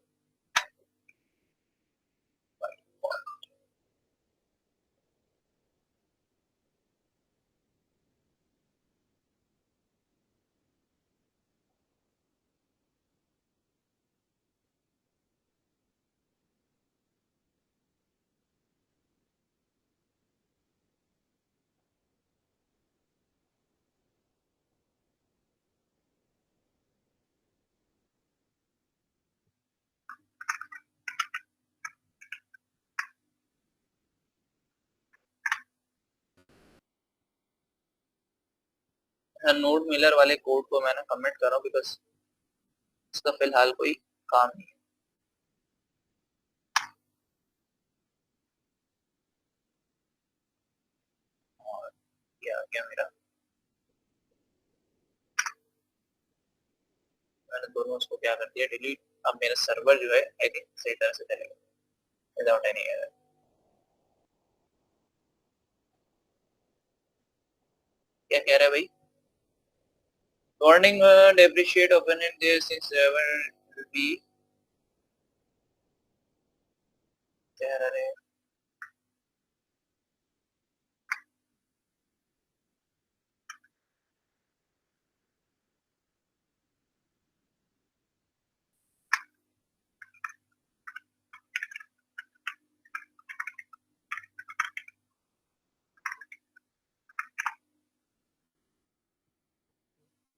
नोड मिलर वाले कोड को मैं ना कमेंट कर रहा हूँ, बिकॉज इसका फिलहाल कोई काम नहीं है। और क्या मेरा, मैंने दोनों उसको क्या कर दिया, डिलीट। अब मेरा सर्वर जो है आई थिंक सही तरह से चलेगा विदाउट एनी एरर। क्या कह रहा है भाई? Warning, depreciate open in there since server will be, कह रहे हैं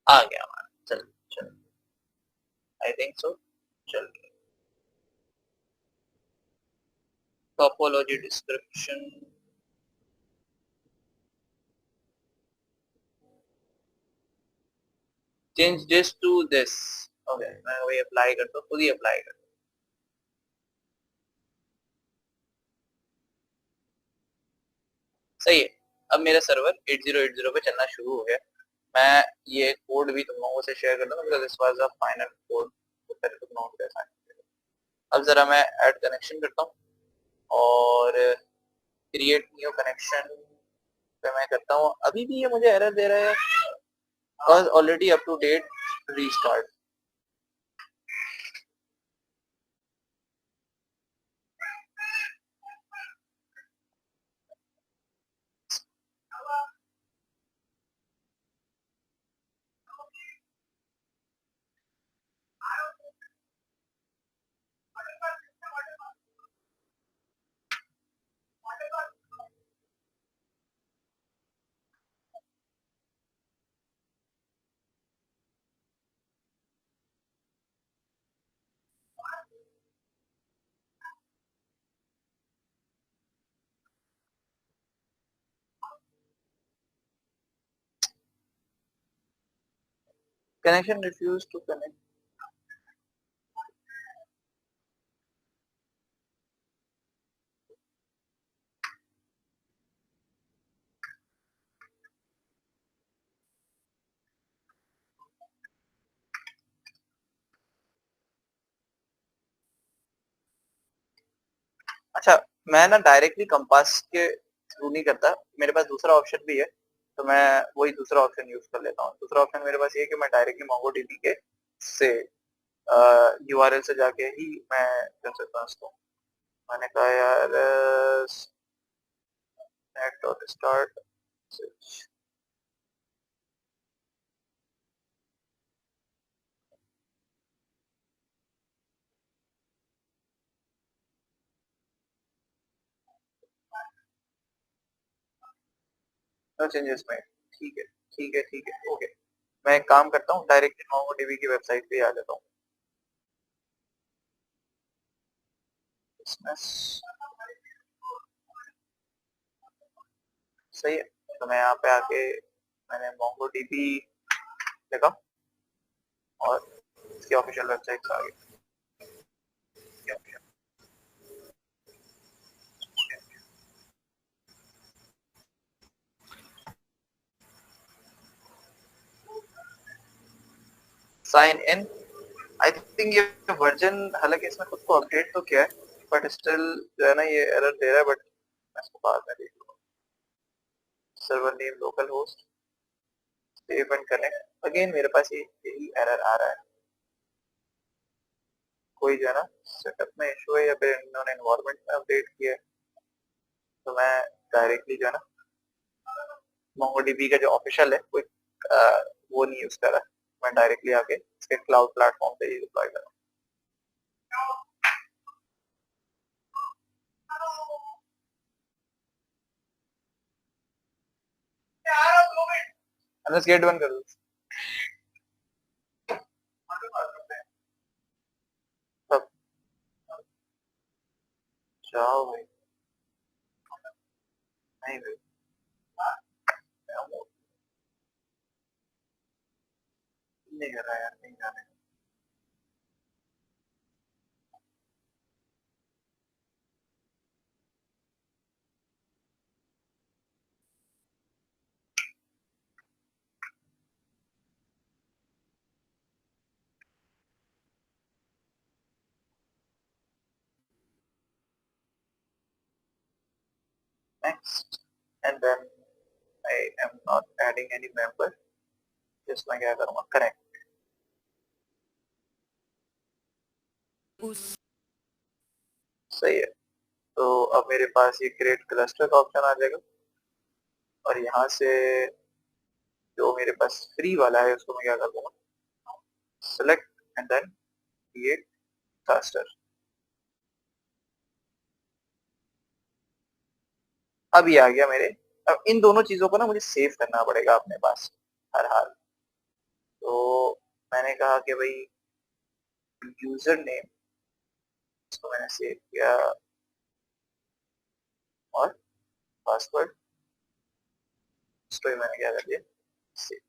आ गया हमारा। चल चल, आई थिंक सो, चल। Topology description, change this to this. Okay, मैं वही अप्लाई करता हूँ, खुद ही अप्लाई करता हूँ। सही है, अब मेरा सर्वर 8080 पे चलना शुरू हो गया। मैं ये कोड भी तुम लोगों से शेयर कर दूंगा, because this was the final code फिर तुम लोगों के साथ। अब जरा मैं ऐड कनेक्शन करता हूँ और क्रिएट न्यू कनेक्शन पे मैं करता हूँ। अभी भी ये मुझे एरर दे रहा है, was already up to date, restart। Connection refuse to connect. अच्छा, मैं ना डायरेक्टली कंपास के थ्रू नहीं करता, मेरे पास दूसरा ऑप्शन भी है, तो मैं वही दूसरा ऑप्शन यूज कर लेता हूँ। दूसरा ऑप्शन मेरे पास ये है कि मैं डायरेक्टली मोंगोडीबी के से यूआरएल से जाके ही मैं कर सकता हूँ इसको। मैंने कहा यार net dot start switch, no changes में। ठीक है ठीक है ठीक है, ओके। मैं एक काम करता हूँ, डायरेक्टली मोंगोडीबी की वेबसाइट पे आ जाता हूँ। सही है, तो मैं यहाँ पे आके मैंने मोंगोडीबी लिखा और इसकी ऑफिशियल वेबसाइट आ गई। Sign in. आई थिंक ये वर्जन, हालांकि इसमें खुद को अपडेट तो किया है, बट स्टिल जो है ना ये एरर दे रहा है, बट मैं इसको बाद में देख लूंगा। Server name local host, save and connect. Again मेरे पास यही एरर आ रहा है। कोई जो है ना सेटअप में इशू है या फिर इन्होंने एनवायरनमेंट में अपडेट किया है। तो मैं डायरेक्टली जो है ना MongoDB का जो ऑफिशियल है कोई वो नहीं यूज कर रहा, मैं डायरेक्टली आके इसके क्लाउड प्लेटफॉर्म पे ही डिप्लॉय कर रहा हूँ। गेट बंद कर दो। सब जाओ भाई। नहीं भाई, नहीं कर रहा यार, नहीं कर रहा। Next and then I am not adding any member, just मैं क्या करूंगा कनेक्ट। सही है। तो अब मेरे पास ये क्रिएट क्लस्टर का ऑप्शन आ जाएगा और यहाँ से जो मेरे पास फ्री वाला है उसको मैं क्या कर दूंगा select and then create cluster. अब ये आ गया मेरे। अब इन दोनों चीजों को ना मुझे सेव करना पड़ेगा अपने पास हर हाल। तो मैंने कहा कि भाई यूजर नेम, इसको मैंने सेव किया, और पासवर्ड इसको भी मैंने क्या कर दिया सेव।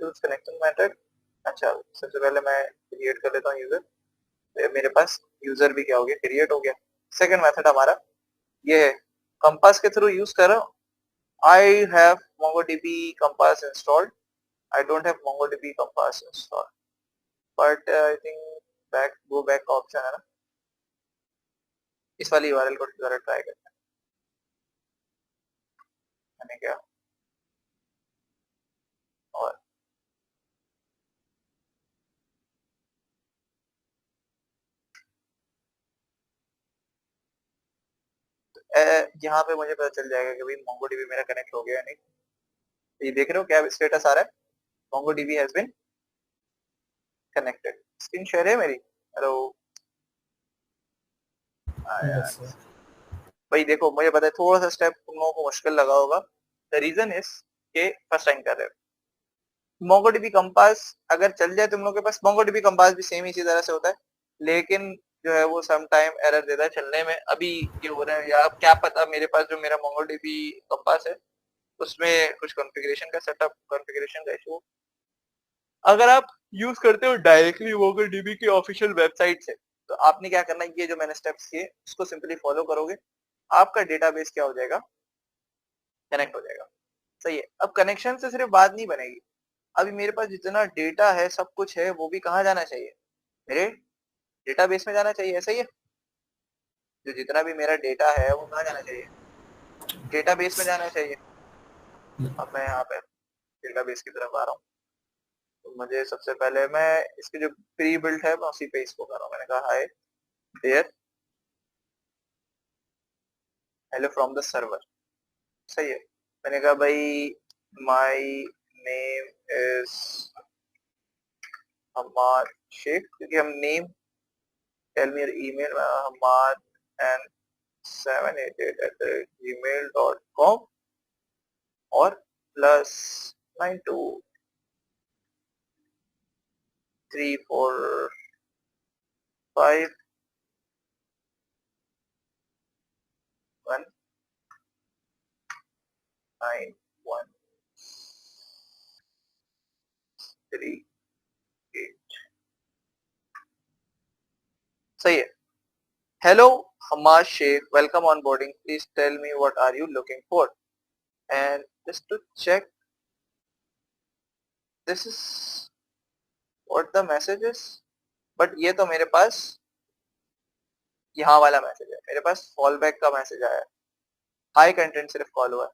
यूज कनेक्शन मेथड, अच्छा सबसे पहले मैं क्रिएट कर लेता हूँ यूजर। मेरे पास यूजर भी क्या हो गया, क्रिएट हो गया। सेकंड मेथड हमारा ये है, कंपास के थ्रू यूज कर रहा हूँ। I have MongoDB compass installed, I don't have MongoDB compass installed, but I think back go back का ऑप्शन है ना, इस वाली यूआरएल को जरा ट्राई करते हैं। मैंने क्या और यहाँ पे मुझे पता चल जाएगा कि भाई MongoDB मेरा कनेक्ट हो गया या नहीं। ये देख रहे हो क्या स्टेटस आ रहा है, MongoDB has been connected. Screen share है मेरी, हेलो। Yes sir. भाई देखो मुझे पता है थोड़ा सा स्टेप तुम लोगों को मुश्किल लगा होगा। द रीजन इज के फर्स्ट टाइम कर रहे हो। MongoDB कंपास अगर चल जाए तुम लोग के पास, MongoDB कंपास भी सेम इसी तरह से होता है, लेकिन जो है वो सम टाइम एरर देता है चलने में। अभी ये हो रहा है या क्या पता, मेरे पास जो मेरा MongoDB कंपास है उसमें कुछ कॉन्फ़िगरेशन का सेटअप, कॉन्फ़िगरेशन का इशू। अगर आप यूज करते हो डायरेक्टली MongoDB की ऑफिशियल वेबसाइट से, तो आपने क्या करना है, ये जो मैंने स्टेप्स किए उसको सिंपली फॉलो करोगे, आपका डेटाबेस क्या हो जाएगा, कनेक्ट हो जाएगा। सही है। अब कनेक्शन से सिर्फ बात नहीं बनेगी, अभी मेरे पास जितना डेटा है सब कुछ है वो भी कहाँ जाना चाहिए, मेरे डेटाबेस में जाना चाहिए। सही है। जो जितना भी मेरा डेटा है वो कहाँ जाना चाहिए, डेटाबेस में जाना चाहिए। अब मैं यहाँ पे डेटाबेस की तरफ आ रहा हूँ। तो मुझे सबसे पहले मैं इसकी जो प्री बिल्ट है मैं उसी पे इसको कर रहा हूँ। मैंने कहा hi there hello from the server. सही है। मैंने कहा भाई my name is Hammad Shaikh, क्योंकि हम name, tell me your email, Hammad and 788@gmail.com और प्लस 9234519138। सही है। Hello Hammad Shaikh, welcome on boarding, please tell me what are you looking for. and just to check this is what the message is, but ये तो मेरे पास यहाँ वाला मैसेज है, मेरे पास फॉल बैक का मैसेज आया है, हाई कंटेंट सिर्फ कॉल हुआ है,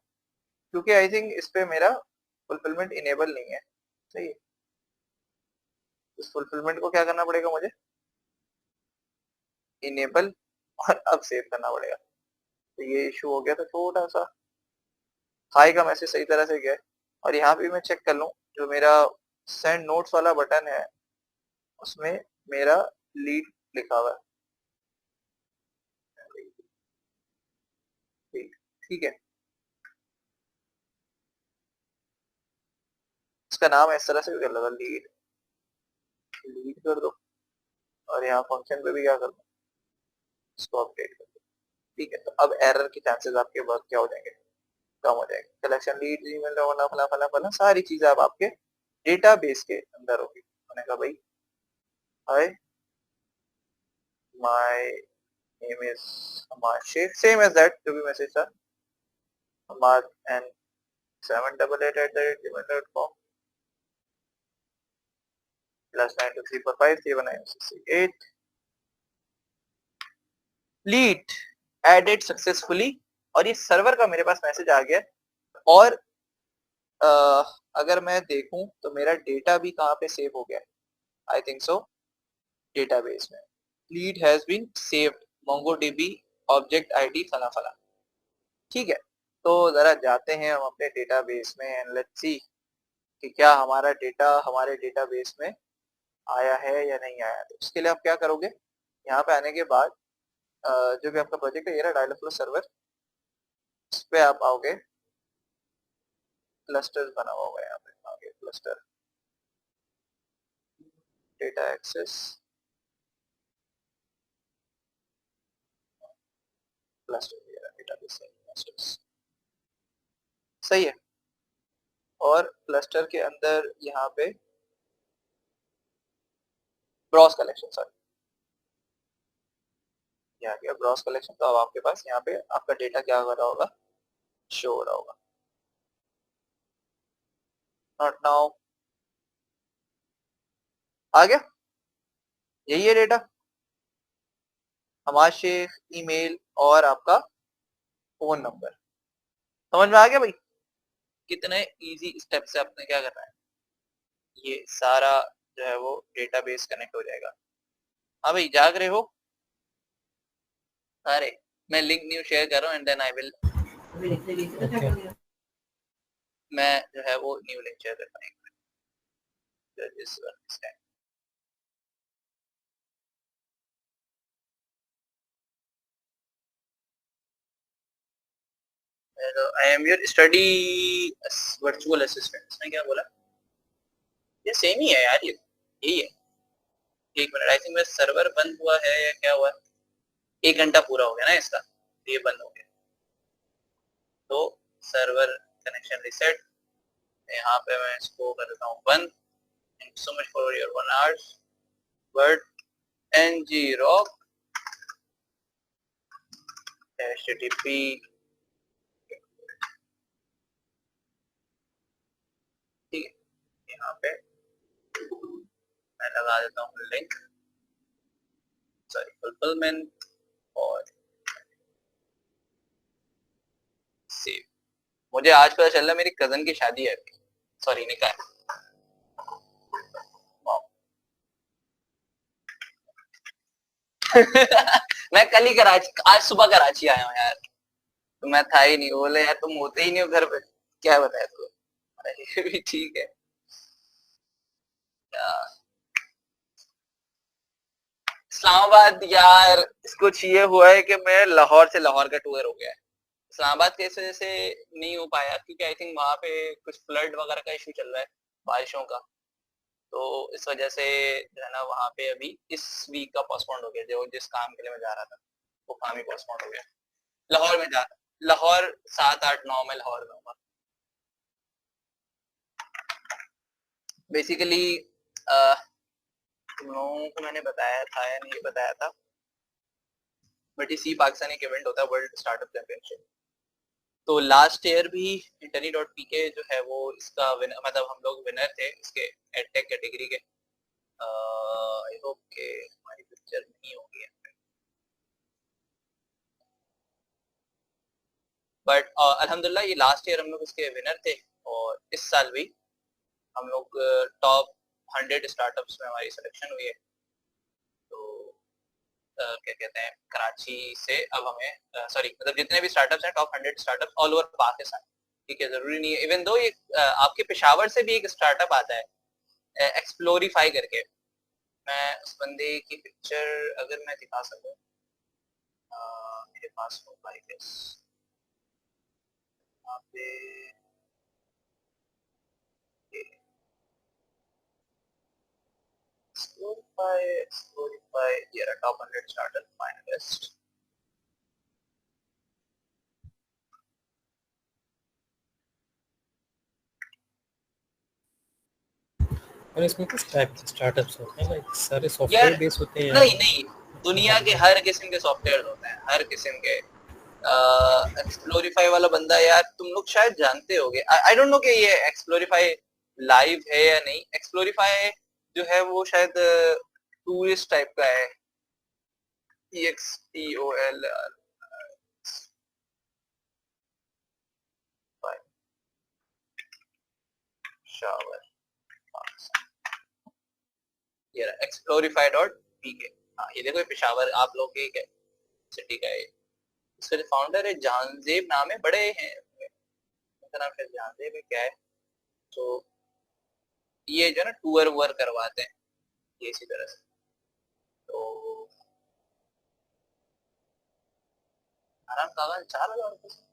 क्योंकि आई थिंक इस पे मेरा फुलफिलमेंट इनेबल नहीं है। सही है, इस फुलफिलमेंट को क्या करना पड़ेगा मुझे, इनेबल, और अब सेव करना पड़ेगा। तो ये इशू हो गया था थोड़ा सा, हाई का मैसेज सही तरह से गया है। और यहाँ पे मैं चेक कर लूँ, जो मेरा सेंड नोट्स वाला बटन है उसमें मेरा लीड लिखा हुआ है। ठीक है, इसका नाम इस तरह से भी कर लगा, लीड, लीड कर दो, और यहाँ फंक्शन पे भी क्या कर दो, इसको अपडेट कर दो। ठीक है, तो अब एरर के चांसेस आपके वर्क क्या हो जाएंगे, कम हो जाएंगे। कलेक्शन लीड, जीमेल, फला फला फला फला सारी चीजें अब आपके डेटाबेस के अंदर होगी। मैंने कहा भाई हाय माय नेम इज हमार शेख, सेम एज दैट जो भी मैसेज था, हमार and 788@gmail.com +9234531968 lead added successfully. और ये सर्वर का मेरे पास मैसेज आ गया। और अगर मैं देखूं तो मेरा डेटा भी कहाँ पे सेव हो गया है, आई थिंक सो डेटाबेस में। Lead has been saved MongoDB object ID फला फला। ठीक है, तो जरा जाते हैं हम अपने डेटाबेस में एंड लेट्स सी कि क्या हमारा डेटा हमारे डेटाबेस में आया है या नहीं आया। तो उसके लिए आप क्या करोगे, यहाँ पे आने के बाद जो भी आपका प्रोजेक्ट है ये रहा डायलॉगफ्लो सर्वर, इस पे आप आओगे, क्लस्टर्स बना हुआ होगा यहाँ पे, आगे cluster, data access, cluster, database clusters, सही है। और क्लस्टर के अंदर यहाँ पे ब्रॉस कलेक्शन, सॉरी यहाँ गया ब्रॉस कलेक्शन। तो अब आपके पास यहाँ पे आपका डेटा क्या हो रहा होगा, शो हो रहा होगा। नॉट नाउ, आ गया, यही है डेटा, हमारा शेख, ईमेल और आपका फोन नंबर। समझ में आ गया भाई, कितने इजी स्टेप से आपने क्या करना है, ये सारा जो है वो डेटाबेस कनेक्ट हो जाएगा। हाँ भाई, जाग रहे हो? अरे मैं लिंक न्यू शेयर कर रहा हूँ एंड देन आई विल, मैं जो है वो न्यू लिंक शेयर कर पाएंगे। I am your study virtual assistant, इसने क्या बोला, ये सेम ही है यार, ये यही है। एक मिनट, आई थिंक मेरा सर्वर बंद हुआ है या क्या हुआ, 1 घंटा पूरा हो गया ना इसका, तो ये बंद हो गया। तो सर्वर कनेक्शन रिसेट, यहाँ पे मैं इसको कर देता हूँ बंद। Thank you so much for your 1 hour, but ngrok http, ठीक है, यहाँ पे मैं लगा देता हूँ लिंक, सॉरी फुलफिलमेंट और सेव। मुझे आज पता चल रहा मेरी कजन की शादी है, सॉरी निकाह है। मैं कल ही कराची, आज सुबह कराची आया हूँ यार, तो मैं था ही नहीं। बोले यार तुम होते ही नहीं हो घर पे, क्या बताया तू, ये भी ठीक है। इस्लामाबाद यार, कुछ ये हुआ है कि मैं लाहौर से लाहौर का टूर हो गया है। इस्लामाबाद कैसे जैसे नहीं हो पाया क्योंकि आई थिंक वहाँ पे कुछ फ्लड वगैरह का इशू चल रहा है, बारिशों का, तो इस वजह से जो है ना वहाँ पे अभी इस वीक का पोस्टपोन्ड हो गया। जो जिस काम के लिए मैं जा रहा था वो काम ही पोस्टपोन्ड हो गया। लाहौर में जा, लाहौर 7, 8, 9 में लाहौर में होगा बेसिकली। तुम लोगों को मैंने बताया था या नहीं बताया था, बट इसी पाकिस्तान एक इवेंट होता है वर्ल्ड स्टार्टअप चैंपियनशिप, तो लास्ट ईयर भी Interni.pk जो है वो इसका मतलब हम लोग विनर थे इसके एडटेक कैटेगरी के। आई होप के हमारी पिक्चर नहीं होगी बट अल्हम्दुलिल्लाह ये लास्ट ईयर हम लोग इसके विनर थे और इस साल भी हम लोग टॉप 100 स्टार्टअप्स में हमारी सिलेक्शन हुई है। तो क्या कहते हैं कराची से अब हमें सॉरी मतलब जितने भी स्टार्टअप्स हैं top 100 startups all over Pakistan, ठीक है, जरूरी नहीं है इवन दो ये आपके पेशावर से भी एक स्टार्टअप आता है एक्सप्लोरीफाई करके। मैं उस बंदे की पिक्चर अगर मैं दिखा सकूं मेरे पास मोबाइल है यहाँ पे Explorify, yeah, top 100 startup finalist. और इसमें किस टाइप के स्टार्टअप्स होते हैं? लाइक सारे सॉफ्टवेयर बेस्ड होते हैं? नहीं दुनिया के हर किस्म के सॉफ्टवेयर होते हैं, हर किस्म के। एक्सप्लोरीफाई वाला बंदा यार तुम लोग शायद जानते होगे, आई डोंट नो कि ये एक्सप्लोरीफाई लाइव है या नहीं। एक्सप्लोरीफाई जो है वो शायद टूरिस्ट टाइप का है, EXPOL शावर ये explorify.pk। हाँ ये देखो पेशावर आप लोग के सिटी का है, इसका जो फाउंडर है जानजेब नाम है, बड़े हैं उनका नाम शायद जानजेब है क्या है। तो ये जो है ना टूर वूर करवाते हैं ये इसी तरह से। तो आराम कागज 4,000 रुपये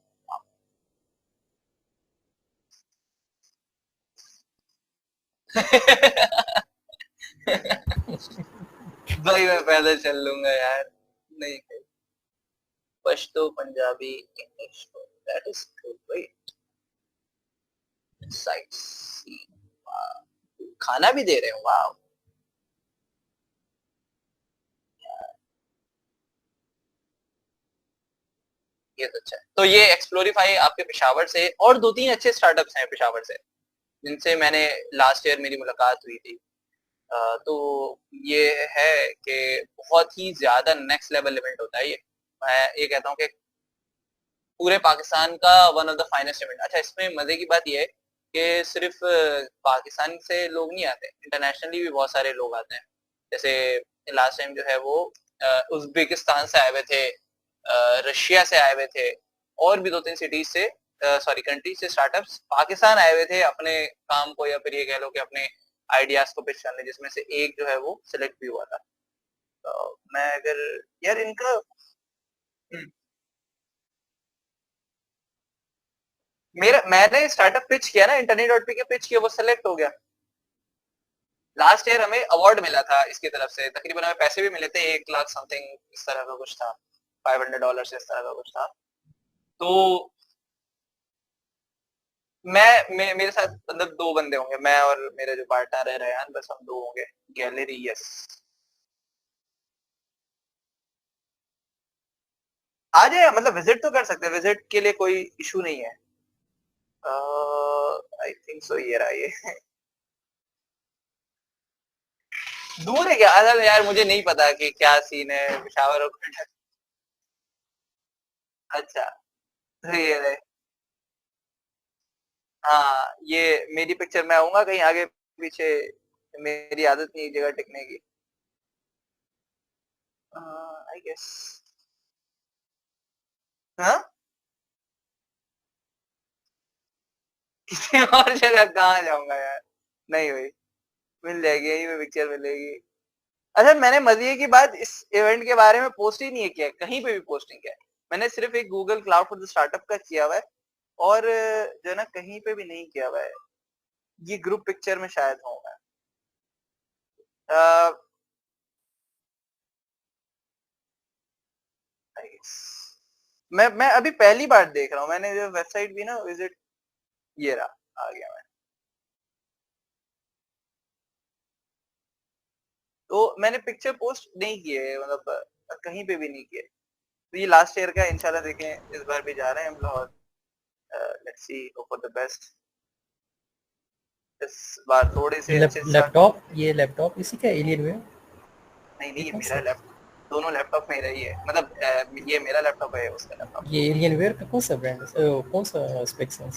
भाई मैं पैदल चल लूंगा यार, नहीं Pashto Punjabi English that is great. Site खाना भी दे रहे हो, वाह ये तो अच्छा है। तो ये एक्सप्लोरीफाई आपके पेशावर से और 2-3 अच्छे स्टार्टअप्स हैं पेशावर से जिनसे मैंने लास्ट ईयर मेरी मुलाकात हुई थी। तो ये है कि बहुत ही ज्यादा नेक्स्ट लेवल इवेंट होता है ये। मैं ये कहता हूँ कि पूरे पाकिस्तान का one of the finest event. अच्छा इसमें मजे की बात ये है कि सिर्फ पाकिस्तान से लोग नहीं आते, इंटरनेशनली भी बहुत सारे लोग आते हैं। जैसे लास्ट टाइम जो है वो उज्बेकिस्तान से आए हुए थे, रशिया से आए हुए थे और भी 2-3 सिटीज से सॉरी कंट्री से स्टार्टअप्स पाकिस्तान आए हुए थे अपने काम को या फिर ये कह लो कि अपने आइडियाज को पिच करने, जिसमें से एक जो है वो सिलेक्ट भी हुआ था। तो मैं अगर यार इनका मेरा मैंने स्टार्टअप पिच किया ना Interni.pk पिच किया, वो सिलेक्ट हो गया। लास्ट ईयर हमें अवार्ड मिला था इसकी तरफ से, तकरीबन हमें पैसे भी मिले थे 1 लाख समथिंग इस तरह का कुछ था, $500 से इस तरह का कुछ था। तो मेरे साथ मतलब 2 बंदे होंगे, मैं और मेरे जो पार्टनर है रेहान, बस हम 2 होंगे। गैलरी यस आ जाए, मतलब विजिट तो कर सकते हैं, विजिट के लिए कोई इशू नहीं है। आई थिंक सो ये रहा ये दूर है क्या? अरे यार मुझे नहीं पता कि क्या सीन है पेशावर और क्वेटा। अच्छा तो ये रहे। हाँ ये मेरी पिक्चर, मैं आऊंगा कहीं आगे पीछे, मेरी आदत नहीं जगह टिकने की। आई गेस हाँ किसी और जगह कहाँ जाऊंगा यार, नहीं हुई, मिल जाएगी यही पे पिक्चर मिलेगी। अच्छा मैंने मजे की बात इस इवेंट के बारे में पोस्ट ही नहीं किया, कहीं पे भी पोस्ट नहीं किया। मैंने सिर्फ एक Google cloud for the startup का किया हुआ है और जो है ना कहीं पे भी नहीं किया हुआ है। ये ग्रुप पिक्चर में शायद होगा। मैं अभी पहली बार देख रहा हूँ, मैंने जो वेबसाइट भी ना विजिट, ये रहा आ गया मैं। तो मैंने पिक्चर पोस्ट नहीं किए, मतलब कहीं पे भी नहीं किए। तो ये लास्ट ईयर का इंशाल्लाह देखें, इस बार भी जा रहे हैं हम Lahore. Let's see, hope for the best. इस बार थोड़े से अच्छे से लैपटॉप, ये लैपटॉप इसी का एलियनवेयर? नहीं, ये कौन मेरा सा? लैपटॉप, दोनों लैपटॉप मेरा ही है, मतलब ये मेरा लैपटॉप है, उसका लैपटॉप। ये एलियनवेयर का कौन सा ब्रांड है? कौन सा स्पेक्स है?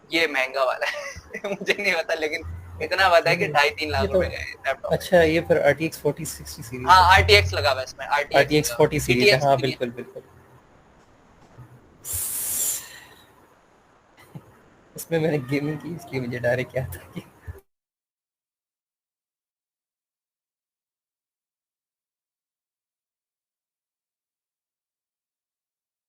ये महंगा वाला है मुझे नहीं पता, लेकिन इतना पता है कि 2.5-3 लाख ये तो रुपए का लैपटॉप। अच्छा, ये फिर RTX 4060 सीरीज हाँ, है। RTX लगा हुआ है इसमें, RTX 40 सीरीज है, हाँ GTX बिल्कुल बिल्कुल। इसमें मैंने गेमिंग की, इसलिए मुझे डायरेक्ट क्या था कि